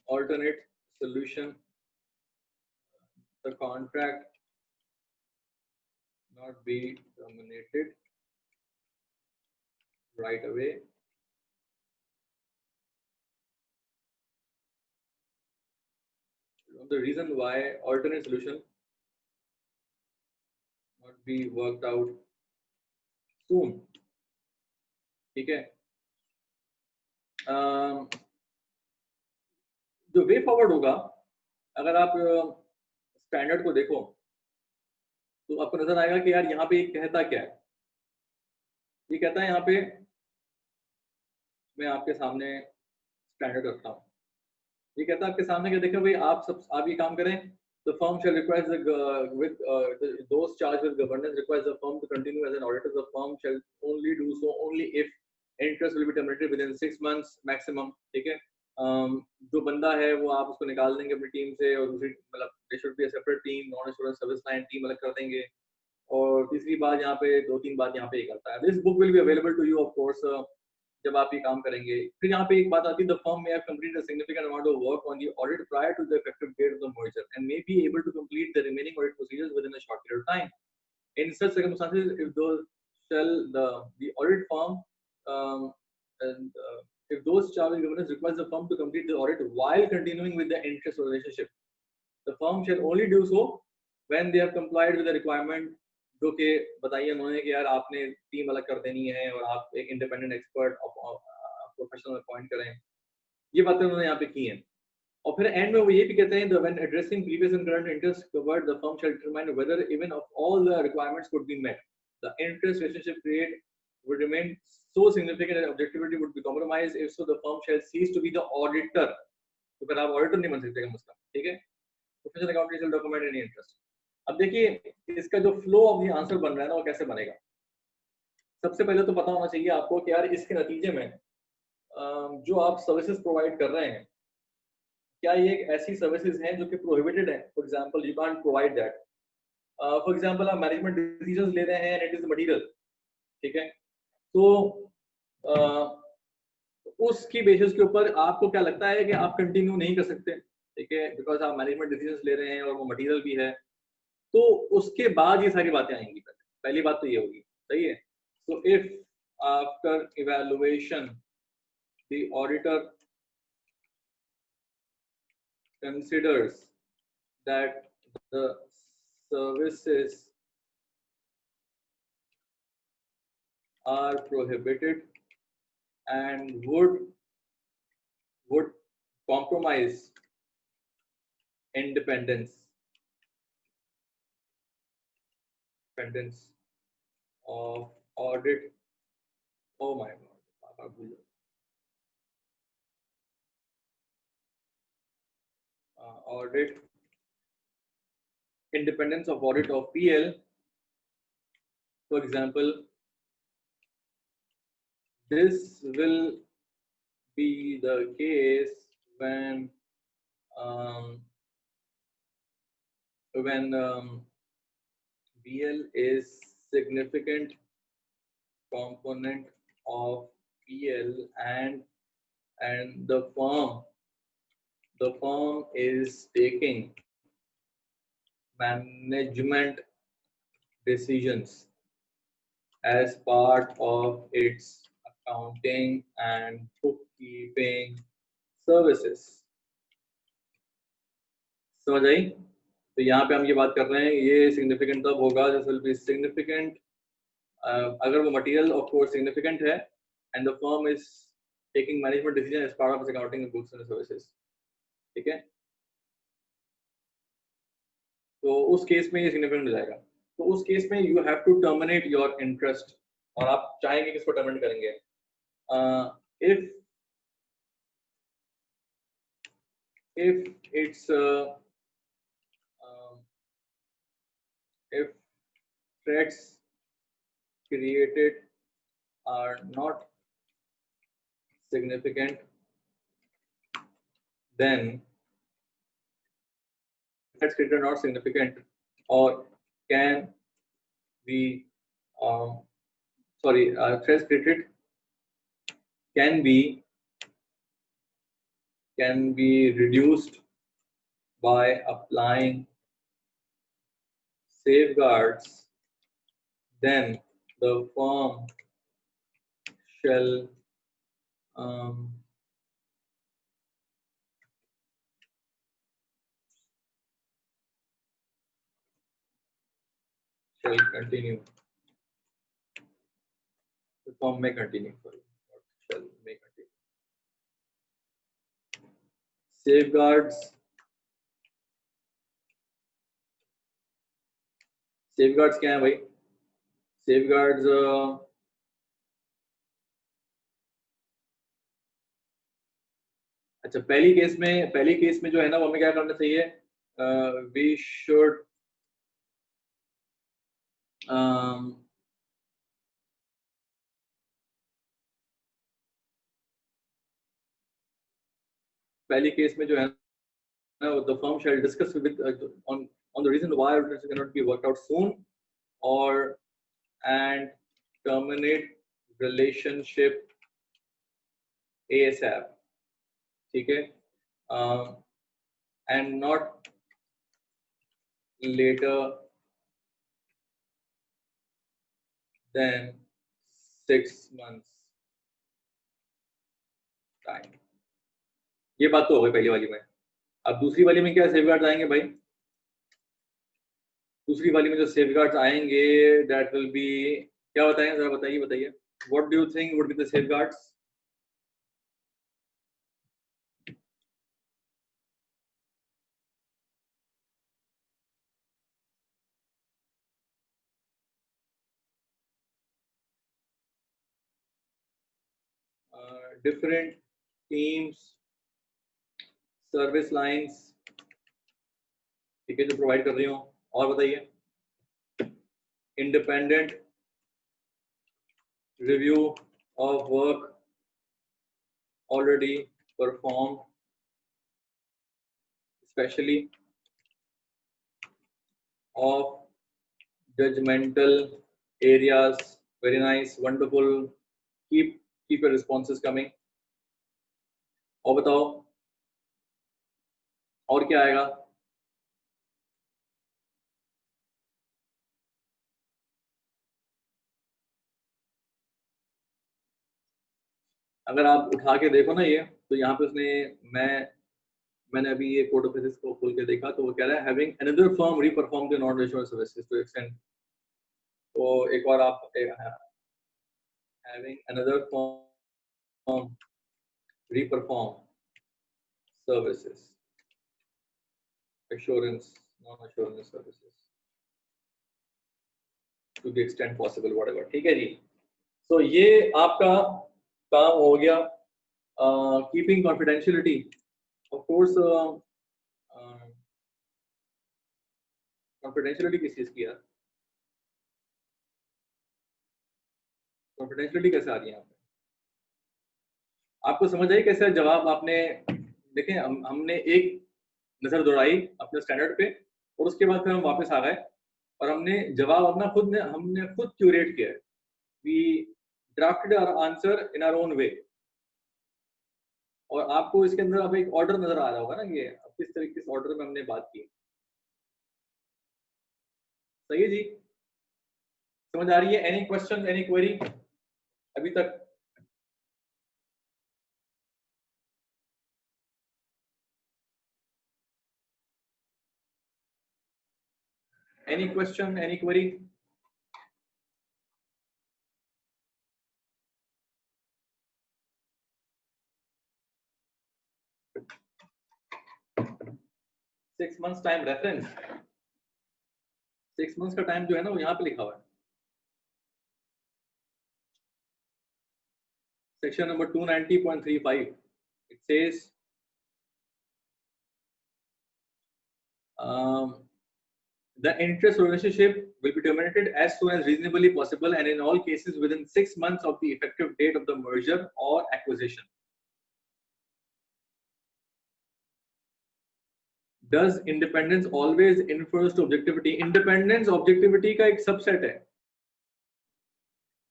alternate solution the contract not be terminated right away. The reason why alternate solution not be worked out soon. ठीक है, जो वे फॉरवर्ड होगा, अगर आप स्टैंडर्ड को देखो तो आपको नजर आएगा कि यार यहाँ पे कहता क्या है। ये कहता है यहाँ पे, मैं आपके सामने स्टैंडर्ड रखता हूँ, ये कहता है आपके सामने क्या, देखो भाई आप ये काम करें, the firm shall require those charged with governance requires the firm to continue as an auditor. The firm shall only do so only if interest will be terminated within 6 months maximum. ठीक है, जो बंदा है वो आप उसको निकाल देंगे अपनी टीम से, और दूसरी मतलब there should be a separate team, non insurance service line team अलग कर देंगे। और तीसरी बात यहाँ पे, 2-3 बात यहाँ पे ये करता है, this book will be available to you of course जब आप ये काम करेंगे। फिर यहाँ पे एक बात आती है, the firm may have completed a significant amount of work on the audit prior to the effective date of the merger and may be able to complete the remaining audit procedures within a short period of time. In such circumstances, if those shall the audit firm if those charged with governance requires the firm to complete the audit while continuing with the interest relationship, the firm shall only do so when they have complied with the requirement जो कि बताइए उन्होंने कि यार आपने team अलग कर देनी है और आप एक इंडिपेंडेंट एक्सपर्ट प्रोफेशनल अपॉइंट करें, ये बातें उन्होंने यहाँ पे की हैं। और फिर एंड में वो ये भी कहते हैं, when addressing previous and current interest covered, the firm shall determine whether even of all the requirements could be met. The interest relationship created would remain so significant that objectivity would be compromised. If so, the firm shall cease to be the auditor. तो फिर आप auditor नहीं बन सकते उसका, ठीक है। Professional accountant shall document any interest. अब देखिए इसका जो फ्लो ऑफ द आंसर बन रहा है ना, वो कैसे बनेगा। सबसे पहले तो पता होना चाहिए आपको कि यार इसके नतीजे में जो आप सर्विसेज प्रोवाइड कर रहे हैं, क्या ये एक ऐसी सर्विसेज हैं जो कि प्रोहिबिटेड है। For example, you can't provide that. For example, आप मैनेजमेंट डिसीजंस ले रहे हैं एंड इट इज मटेरियल, ठीक है, तो उसकी बेसिस के ऊपर आपको क्या लगता है कि आप कंटिन्यू नहीं कर सकते, ठीक है, बिकॉज आप मैनेजमेंट डिसीजंस ले रहे हैं और वो मटेरियल भी है। तो उसके बाद ये सारी बातें आएंगी। पहली बात तो ये होगी, सही है। So if after evaluation the auditor considers that the services are prohibited and would compromise independence of audit. Oh my God. Audit independence of audit of PL. For example, this will be the case when PL is significant component of PL and the firm is taking management decisions as part of its accounting and bookkeeping services. समझ आई? तो यहाँ पे हम ये बात कर रहे हैं, ये सिग्निफिकेंट तब होगा दिस विल बी सिग्निफिकेंट अगर वो मटेरियल ऑफ कोर्स सिग्निफिकेंट है and the firm is taking management decision as part of its accounting and books and services, ठीक है। तो उस केस में ये सिग्निफिकेंट हो जाएगा। तो उस केस में you have to terminate your interest, और आप चाहेंगे किसको टर्मिनेट करेंगे। if it's if threats created are not significant, then threats created are not significant or can be threats created can be reduced by applying safeguards, then the firm shall continue. The firm may continue. Sorry, not shall, may continue. Safeguards. Safeguards क्या है भाई? Safeguards अच्छा पहली case में जो है ना वो हमें क्या करना चाहिए? We should पहली केस में जो है ना the firm shall discuss with on the reason why arbitration cannot be worked out soon or and terminate relationship ASAP. ठीक है? And not later than 6 months time. ये बात तो हो गई पहली वाली में. अब दूसरी वाली में क्या सेफगार्ड्स आएंगे भाई? दूसरी वाली में जो सेफगार्ड्स आएंगे that will be क्या बताएं जरा बताइए. What do you think would be the safeguards? Different teams, service lines, ठीक है जो प्रोवाइड कर रही हूँ. और बताइए. Independent review of work already performed, especially of judgmental areas. Very nice, wonderful. Keep your responses coming. और बताओ और क्या आएगा? अगर आप उठा के देखो ना ये तो यहाँ पे उसने मैंने अभी ये कोड ऑफ एथिक्स को खोल के देखा तो वो कह रहा है having another firm reperform the non residential services to extend. तो एक और आप having another firm reperform services assurance non assurance services to the extent possible whatever. ठीक है जी. तो ये आपका काम हो गया. Keeping confidentiality of course. Confidentiality किस चीज की है? कॉन्फिडेंशियलिटी कैसे आ रही है? आपको समझ आई कैसे जवाब? आपने देखें हमने एक नजर दौड़ाई अपने स्टैंडर्ड पे और उसके बाद फिर हम वापस आ गए और हमने जवाब अपना हमने खुद क्यूरेट किया है. We drafted our answer in our own way. और आपको इसके अंदर अब एक ऑर्डर नजर आ रहा होगा ना कि किस तरीके से ऑर्डर में हमने बात की. सही है जी. समझ आ रही है? एनी क्वेश्चन, एनी क्वेरी अभी तक? Any question, any query? Six months time reference. 6 months का टाइम जो है ना वो यहाँ पे लिखा हुआ है. Section number 290.35 it says the interest relationship will be terminated as soon as reasonably possible and in all cases within 6 months of the effective date of the merger or acquisition. Does independence always infers to objectivity? Independence objectivity का एक subset है.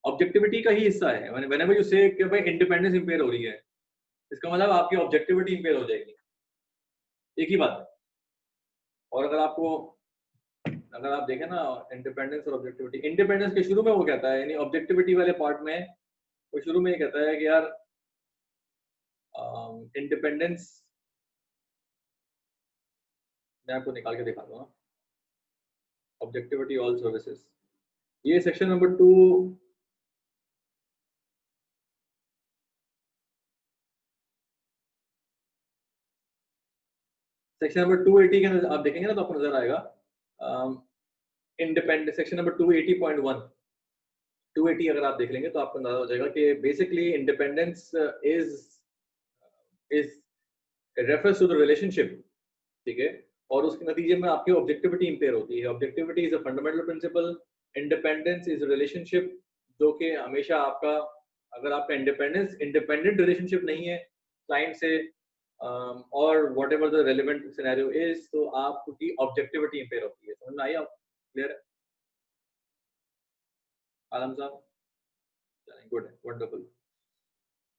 Objectivity का ही हिस्सा है. whenever you say कि भाई independence impair हो रही है इसका मतलब आपकी ऑब्जेक्टिविटी इंपेयर हो जाएगी. एक ही बात है. और अगर आपको अगर आप देखें ना इंडिपेंडेंस और ऑब्जेक्टिविटी, इंडिपेंडेंस के शुरू में वो कहता है, यानी ऑब्जेक्टिविटी वाले पार्ट में वो शुरू में ये कहता है कि यार इंडिपेंडेंस, मैं आपको निकाल के दिखा दूंगा, ऑब्जेक्टिविटी ऑल सर्विसेज, ये सेक्शन नंबर 2, सेक्शन नंबर 280 के अंदर आप देखेंगे ना तो आपको नजर आएगा इंडिपेंडेंस, सेक्शन नंबर 280.1, 280 अगर आप देख लेंगे तो आपको अंदाजा हो जाएगा कि basically independence is refers to the relationship, ठीक है, और उसके नतीजे में आपकी ऑब्जेक्टिविटी इंपेयर होती है। Objectivity is a fundamental principle, independence is relationship, जो कि हमेशा आपका, अगर आपका इंडिपेंडेंट रिलेशनशिप नहीं है क्लाइंट से और what ever the relevant scenario is, तो आपकी ऑब्जेक्टिविटी इंपेयर होती है। समझ में आई? आप क्लियर है आलम साहब? Good, wonderful.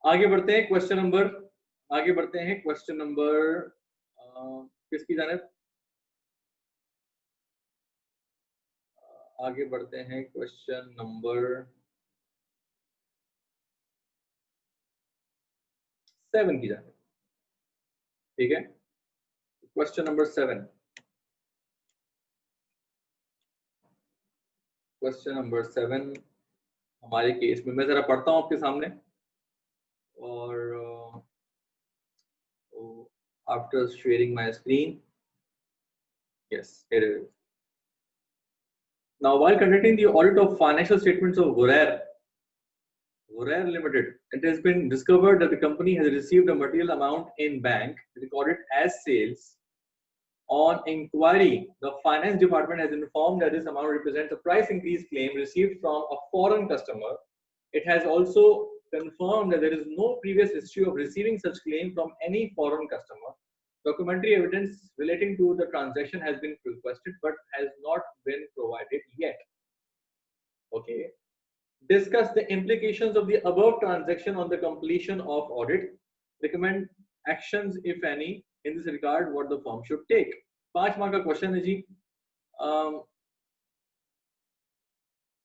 आगे बढ़ते हैं क्वेश्चन नंबर, आगे बढ़ते हैं क्वेश्चन नंबर किसकी जानिब? आगे बढ़ते हैं क्वेश्चन नंबर 7 की जानिब, ठीक है। क्वेश्चन नंबर 7, क्वेश्चन नंबर 7 हमारे केस में मैं जरा पढ़ता हूं आपके सामने, और after sharing my screen, yes, here it is. Now, while conducting the audit of financial statements of Ghurair Limited, it has been discovered that the company has received a material amount in bank recorded as sales. On inquiry, the finance department has informed that this amount represents a price increase claim received from a foreign customer. It has also confirmed that there is no previous history of receiving such claim from any foreign customer. Documentary evidence relating to the transaction has been requested but has not been provided yet. Okay. Discuss the implications of the above transaction on the completion of audit. Recommend actions, if any, in this regard, what the firm should take. 5 mark का question है जी।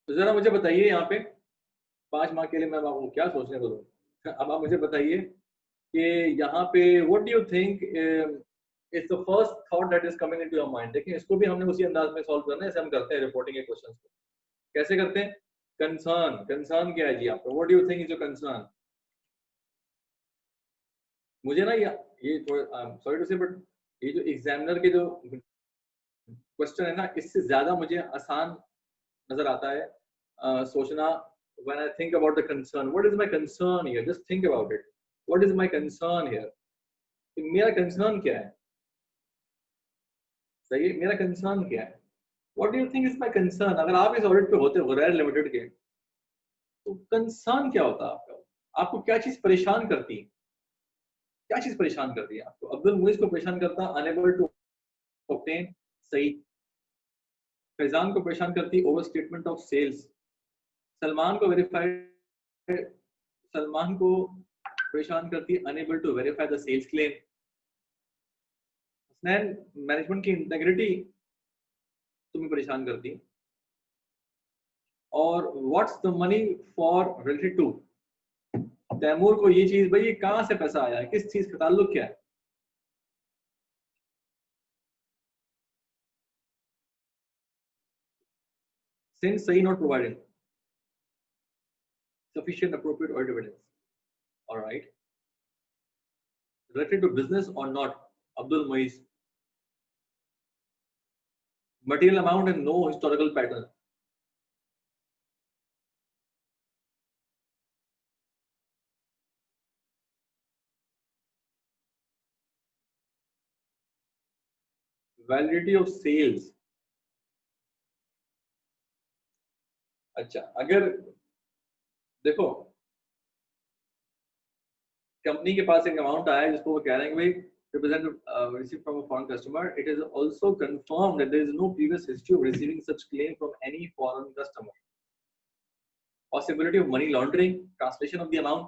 तो जरा मुझे बताइए यहाँ पे 5 mark के लिए मैं आपको क्या सोचने को दूं। अब आप मुझे बताइए कि यहाँ पे what do you think is the first thought that is coming into your mind. देखिए इसको भी हमने उसी अंदाज में सॉल्व करना है जैसे हम करते हैं रिपोर्टिंग के क्वेश्चंस को। कैसे करते हैं? कंसर्न, कंसर्न क्या है जी आपका? What do you think is your concern? मुझे ना ये थोड़ा सॉरी टू से बट ये जो एग्जामिनर के जो क्वेश्चन है ना इससे ज्यादा मुझे आसान नजर आता है सोचना। when I think about the concern, what is my concern here? Just think about it. What is my concern here? मेरा कंसर्न क्या है? सही है, मेरा कंसर्न क्या है? What do you think is my concern? अगर आप इस ऑडिट पे होते गुरैर लिमिटेड के तो कंसर्न क्या होता आपका? आपको क्या चीज परेशान करती है? क्या चीज परेशान करती है आपको? अब्दुल मुइज को परेशान करता अनेबल टू ऑब्टेन, सही। फैजान को परेशान करती over statement of sales. Salman को परेशान करती unable to verify the sales claim. Hasnain, management की इंटेग्रिटी तुम्हें परेशान करती। और what's the money for related to, Taimur को ये चीज, भाई ये कहां से पैसा आया है, किस चीज का ताल्लुक क्या है? Since सही not providing sufficient appropriate audit evidence. All right. Related to business or not, Abdul Muiz. Material amount and no historical pattern. Validity of sales. अच्छा, अगर देखो कंपनी के पास एक अमाउंट आया है जिसको वो कह रहे हैं कि भाई represent received from a foreign customer, it is also confirmed that there is no previous history of receiving such claim from any foreign customer. Possibility of money laundering, translation of the amount,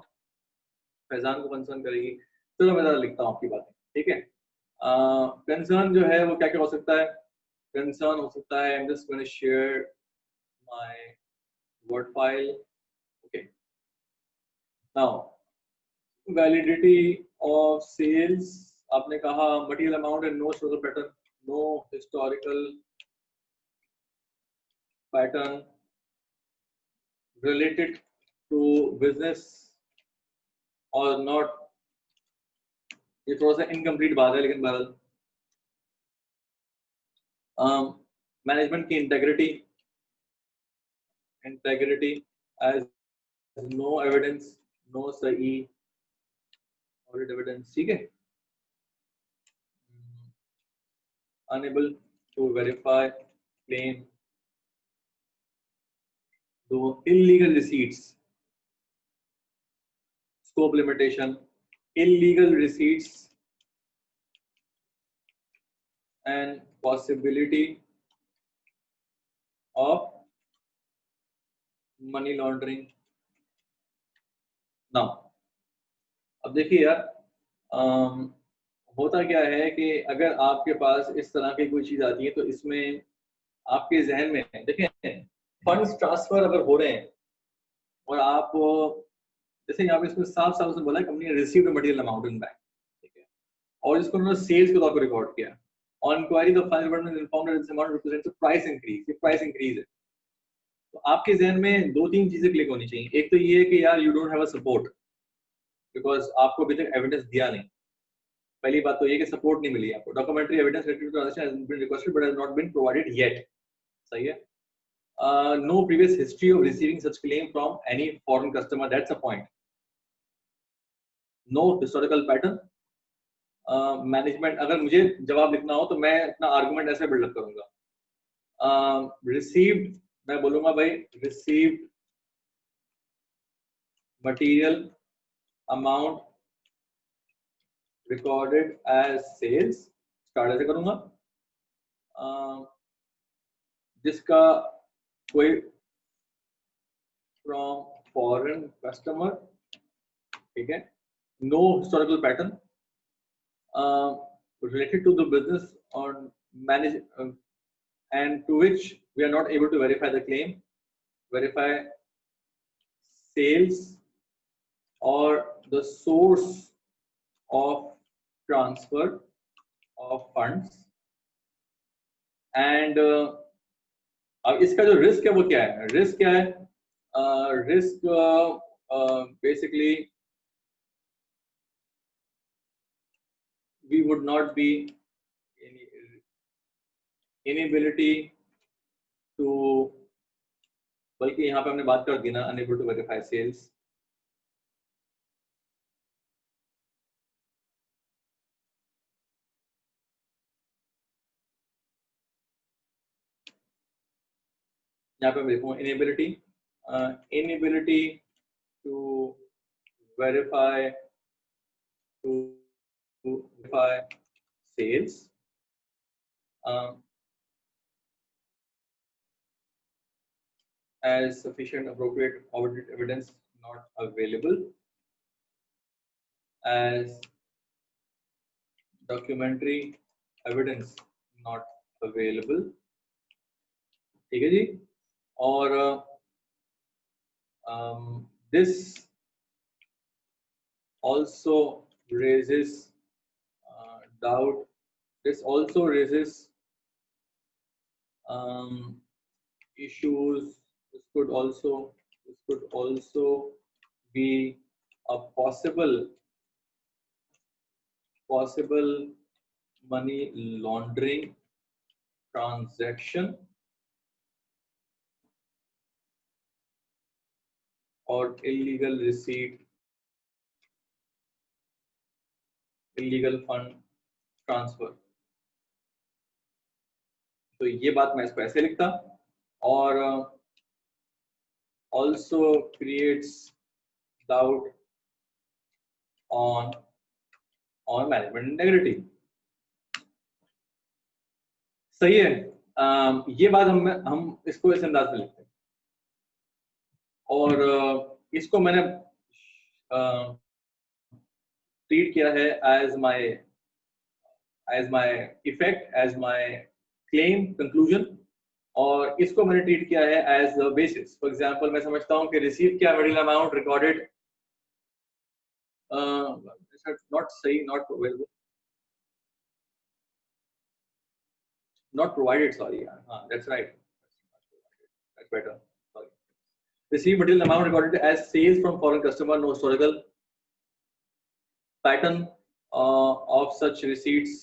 Faizan को concern करेगी। चलो मैं जरा लिखता हूँ आपकी बातें, ठीक है। कंसर्न जो है वो क्या क्या हो सकता है? कंसर्न हो सकता है. I'm just going to share my Word file. Okay. Now, validity of sales. आपने कहा material amount and no historical pattern. No historical pattern related to business or not. ये थोड़ा सा इनकम्प्लीट बात है, लेकिन बहरहाल मैनेजमेंट की integrity as no evidence, no सही और एविडेंस, ठीक है. अनेबल टू वेरीफाई क्लेम, दो illegal receipts, scope limitation, illegal receipts and possibility of money laundering. Now, अब देखिए यार, होता क्या है कि अगर आपके पास इस तरह की कोई चीज आती है तो इसमें आपके जहन में देखें फंड्स ट्रांसफर अगर हो रहे हैं और आप जैसे यहाँ पे इसमें साफ साफ उसने बोला कंपनी ने received material amount in bank, ठीक है, और इसको उन्होंने सेल्स के तौर पर रिकॉर्ड किया. On inquiry the finance department informed that this amount represents a price increase. ये प्राइस इंक्रीज है. तो आपके जहन में दो तीन चीजें क्लिक होनी चाहिए. एक तो ये है कि यार you don't have a support because आपको अभी तक एविडेंस दिया नहीं. पहली बात तो ये कि सपोर्ट नहीं मिली आपको. Documentary evidence related to transaction has been requested but has not been provided yet. सही है. No previous history of receiving such claim from any foreign customer. That's a point. No historical pattern. Management, अगर मुझे जवाब लिखना हो तो मैं अपना आर्गुमेंट ऐसे बिल्डअप करूंगा. Received, मैं बोलूंगा भाई received material amount recorded as sales. Start ऐसे करूंगा. जिसका कोई from foreign customer, ठीक है. No historical pattern related to the business or manage and to which we are not able to verify the claim, verify sales or the source of transfer of funds. And अब इसका जो risk है वो क्या है? Risk क्या है? Risk basically we would not be any inability to, बल्कि यहाँ पे हमने बात कर दी ना, unable to verify sales. यहाँ पे मैं देखूँ inability to verify sales. As sufficient appropriate audit evidence not available, as documentary evidence not available. ठीक है जी. और this also raises doubt. This also raises issues. This could also be a possible money laundering transaction or illegal receipt, illegal fund transfer. तो ये बात मैं इसको ऐसे लिखता. और also creates doubt on management integrity. सही है. ये बात हम इसको इस अंदाज में लिखते हैं. और इसको मैंने ट्रीट किया है as my effect, as my claim conclusion, और इसको मैंने ट्रीट किया है as the basis. For example मैं समझता हूं कि रिसीव क्या मिडिल अमाउंट रिकॉर्डेड नॉट सही, not available, not provided, sorry, that's right, that's better, sorry. Receive material amount recorded as sales from foreign customer, no historical pattern of such receipts,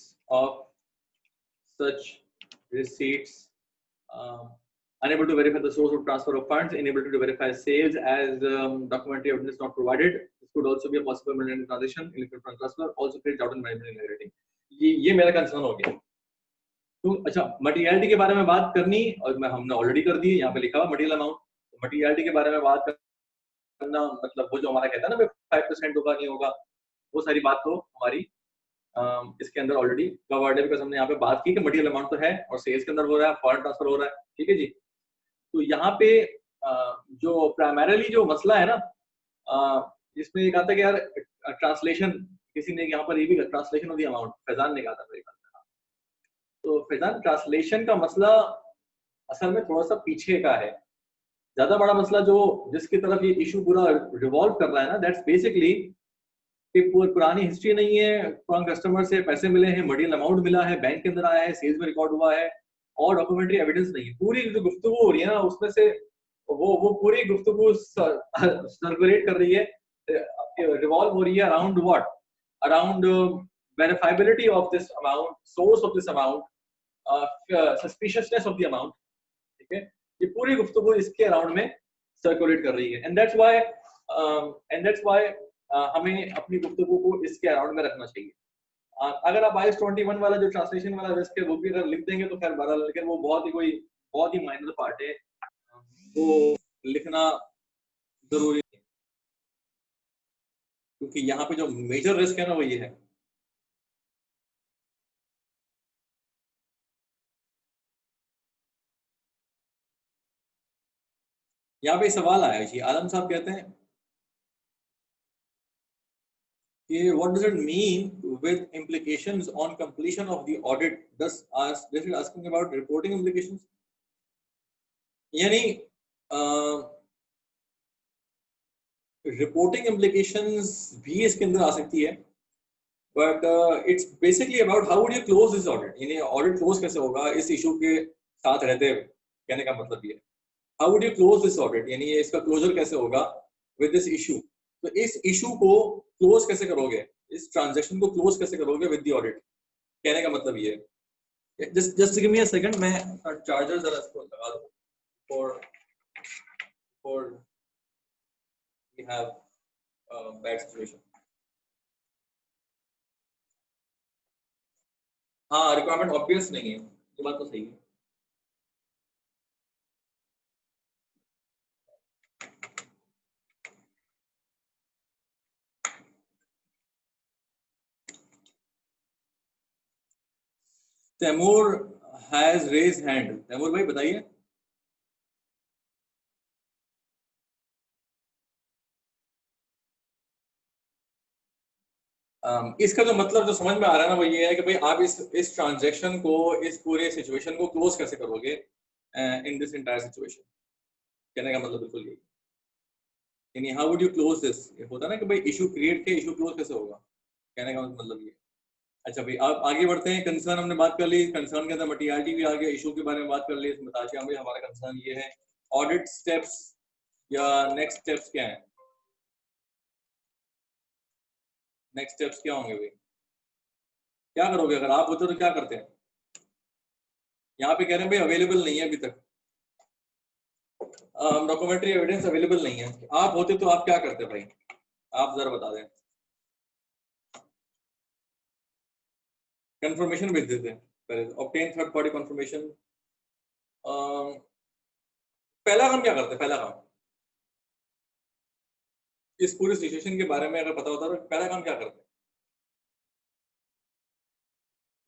unable to verify the source of transfer of funds, unable to verify sales as documentary evidence not provided. This could also be a possible money transaction, electronic fund transfer, also create doubt in management rating. ये मेरा concern हो गया। तो अच्छा, materiality के बारे में बात करनी, और मैं हमने ऑलरेडी कर दी है, यहाँ पे लिखा हुआ मटेरियल अमाउंट। मटेरियलिटी के बारे में बात करना मतलब वो जो हमारा कहता है ना 5% होगा नहीं होगा, वो सारी बात तो हमारी इसके अंदर ऑलरेडी कवर्ड है, बिकॉज हमने यहाँ पे बात की कि मटेरियल अमाउंट तो है और सेल्स के अंदर हो रहा है, फॉरेन ट्रांसफर हो रहा है, ठीक है जी। तो यहाँ पे जो प्राइमरीली जो मसला है ना, जिसमें ये कहा था कि यार ट्रांसलेशन, किसी ने यहाँ पर ये भी translation of the amount Faizan ने कहा था मेरे ख्याल में। तो फैजान, ट्रांसलेशन का मसला असल में थोड़ा सा पीछे का है। ज्यादा बड़ा मसला जो जिसकी तरफ ये इशू पूरा रिवॉल्व कर रहा है ना, दैट्स बेसिकली कि पुरानी हिस्ट्री नहीं है, पुराने कस्टमर से पैसे मिले हैं, मटेरियल अमाउंट मिला है, बैंक के अंदर आया है, सेल्स में रिकॉर्ड हुआ है, और डॉक्यूमेंट्री एविडेंस नहीं है। पूरी जो गुफ्तगू हो रही है ना, उसमें से वो पूरी गुफ्तगू सर्कुलेट कर रही है, रिवॉल्व हो रही है around what, around verifiability of this amount, source of this amount, suspiciousness of the amount, ठीक है। ये पूरी गुफ्तगू इसके अराउंड में सर्कुलेट कर रही है, and that's why हमें अपनी गुफ्तगू को इसके अराउंड में रखना चाहिए। अगर आप IAS 21 वाला जो ट्रांसलेशन वाला रिस्क है वो भी अगर लिख देंगे तो खैर बहरहाल, लेकिन वो बहुत ही माइनर पार्ट है, वो लिखना जरूरी है, क्योंकि यहाँ पे जो मेजर रिस्क है ना वो ये है। यहाँ पे सवाल आया जी, आलम साहब कहते हैं कि what does it mean with implications on completion of the audit? This is asking about reporting implications. यानी रिपोर्टिंग implications भी इसके अंदर आ सकती है, but it's basically about how would you close this audit, यानी audit close कैसे होगा इस इशू के साथ रहते हुए, कहने का मतलब ये है how would you close this audit, यानी ये इसका क्लोजर कैसे होगा with this issue। तो इस इशू को क्लोज कैसे करोगे, इस ट्रांजैक्शन को क्लोज कैसे करोगे विद द ऑडिट, कहने का मतलब ये है। Just give me a second, मैं चार्जर जरा इसको लगा दूं for we have bad situation. हाँ, रिक्वायरमेंट ऑब्वियस नहीं है, ये बात तो सही है। Taimur has raise hand. Taimur भाई बताइए। इसका जो मतलब जो समझ में आ रहा है ना वो ये है कि भाई आप इस ट्रांजैक्शन को, इस पूरे सिचुएशन को क्लोज कैसे करोगे इन दिस एंटायर सिचुएशन, कहने का मतलब बिल्कुल यही। यानी how would you close this, होता ना कि भाई इशू क्रिएट के इशू क्लोज कैसे होगा, कहने का मतलब ये। अच्छा भाई आप आगे बढ़ते हैं। कंसर्न हमने बात कर ली, कंसर्न के अंदर मटेरियलिटी भी आ गया, इशू के बारे में बात कर ली, इसमें बताया भाई हमारा कंसर्न ये है। ऑडिट स्टेप्स या नेक्स्ट स्टेप्स क्या है, नेक्स्ट स्टेप्स क्या होंगे भाई, क्या करोगे अगर आप होते तो क्या करते हैं। यहाँ पे कह रहे हैं भाई अवेलेबल नहीं है अभी तक, डॉक्यूमेंट्री एविडेंस अवेलेबल नहीं है, आप होते तो आप क्या करते भाई, आप जरा बता दें। कंफर्मेशन भेज देते हैं, ऑब्टेन थर्ड पार्टी कंफर्मेशन। पहला काम क्या करते हैं, पहला काम इस पूरी सिचुएशन के बारे में अगर पता होता तो पहला काम क्या करते हैं।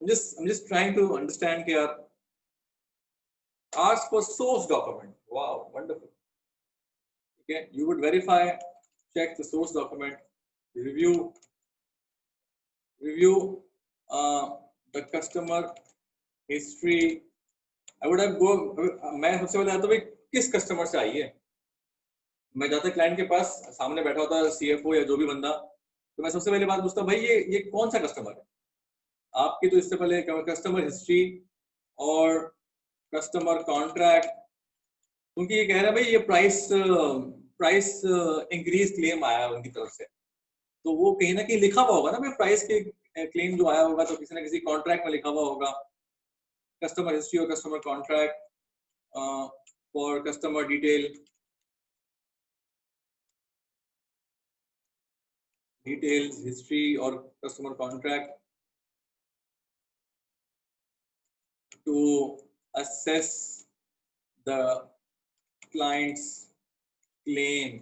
I'm just trying to understand कि यार ask for source document, wow wonderful, okay, you would verify, check the source document, review the customer history I would have गो, मैं सबसे पहले आता भाई किस कस्टमर से आई है। मैं जाता क्लाइंट के पास, सामने बैठा होता CFO या जो भी बंदा, तो मैं सबसे पहले बात पूछता भाई ये कौन सा कस्टमर है आपकी। तो इससे पहले कस्टमर हिस्ट्री और कस्टमर कॉन्ट्रैक्ट, क्योंकि ये कह रहा है भाई ये प्राइस इंक्रीज क्लेम आया उनकी तरफ से, तो वो कहीं ना कहीं लिखा हुआ होगा ना भाई, प्राइस के क्लेम जो आया होगा तो किसी ना किसी कॉन्ट्रैक्ट में लिखा हुआ होगा। कस्टमर हिस्ट्री और customer contract for customer details history और customer contract to assess the client's claim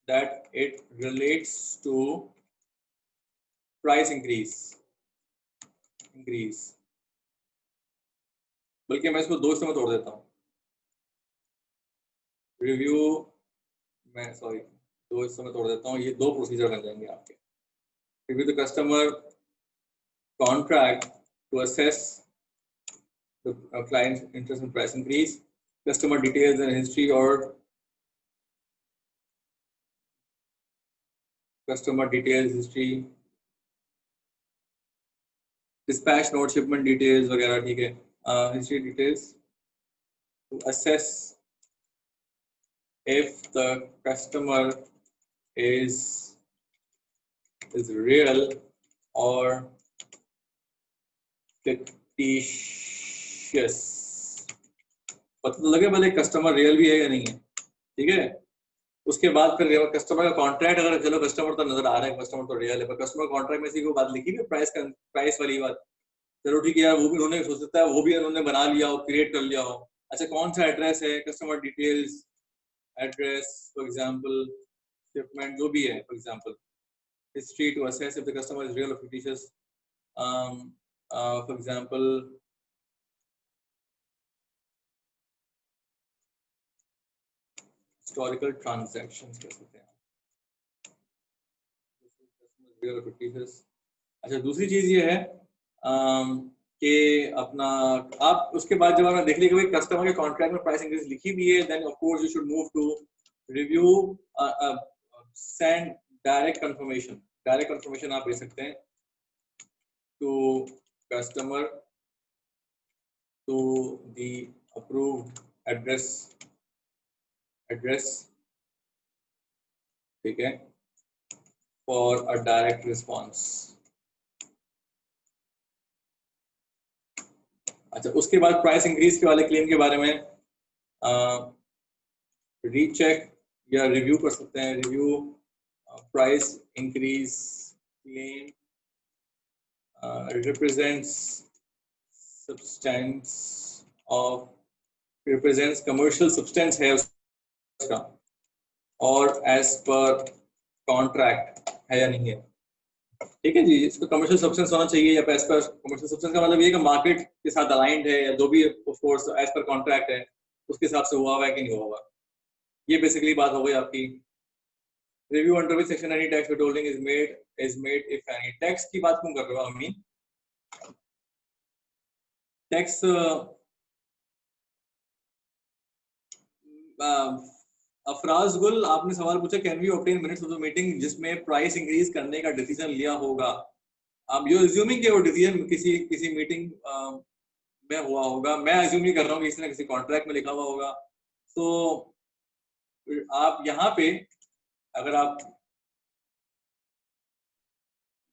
that it relates to price increase। बल्कि मैं इसको दो हिस्सों में तोड़ देता हूँ, रिव्यू मैं सॉरी दो हिस्सों में तोड़ देता हूँ, ये दो प्रोसीजर बन जाएंगे आपके। Review the customer contract to assess the client's interest in price increase, customer details and history or customer details history, dispatch note shipment details वगैरह, ठीक है, history details to assess if the customer is real or fictitious। पता तो लगे भले customer real भी है या नहीं है, ठीक है। उसके बाद फिर कस्टमर का कॉन्ट्रैक्ट, अगर चलो कस्टमर तो नजर आ रहा है, कस्टमर तो रियल है, पर कस्टमर कॉन्ट्रैक्ट में से कोई बात लिखी है प्राइस वाली बात, चलो ठीक है यार, वो भी उन्होंने हो सकता है वो भी उन्होंने बना लिया हो, क्रिएट कर लिया हो। अच्छा कौन सा एड्रेस है, customer details, address for example, shipment जो भी है, for example history to assess if the customer is real और fictitious, for example historical transactions कह सकते हैं। अच्छा दूसरी चीज ये है कि अपना आप उसके बाद जब आपने देख लिया कि भाई कस्टमर के कॉन्ट्रैक्ट में प्राइस इंक्रीज लिखी भी है, then of course you should move to review send direct confirmation. Direct confirmation आप भेज सकते हैं to customer to the approved address, ठीक है, फॉर अ डायरेक्ट रिस्पॉन्स। अच्छा उसके बाद प्राइस इंक्रीज के वाले क्लेम के बारे में रीचेक या रिव्यू कर सकते हैं। Review price increase claim represents substance of, represents commercial substance है उसका, और एज पर कॉन्ट्रैक्ट है या नहीं है, ठीक है जी। इसको कमर्शियल सब्सटेंस होना चाहिए या एज पर कमर्शियल सब्सटेंस का मतलब ये कि मार्केट के साथ अलाइंड है, या जो भी of course as per contract है उसके हिसाब से हुआ है कि नहीं हुआ हुआ। ये बेसिकली बात हो गई आपकी। Review under which section any tax withholding is made if any. Tax की बात क्यों कर रहे हो अमीन? टैक्स अफराज गुल आपने सवाल पूछा can we obtain minutes of the meeting जिसमें प्राइस इंक्रीज करने का डिसीजन लिया होगा। अब यू अज्यूमिंग कि वो डिसीजन किसी मीटिंग में हुआ होगा। मैं अज्यूम नहीं कर रहा हूँ कि किसी ना किसी कॉन्ट्रैक्ट में लिखा हुआ होगा। तो आप यहाँ पे अगर आप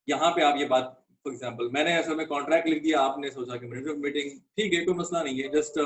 यहाँ पे आप ये बात फॉर एग्जांपल मैंने असल में कॉन्ट्रैक्ट लिख दिया, आपने सोचा कि मिनट ऑफ मीटिंग, ठीक है कोई मसला नहीं है, जस्ट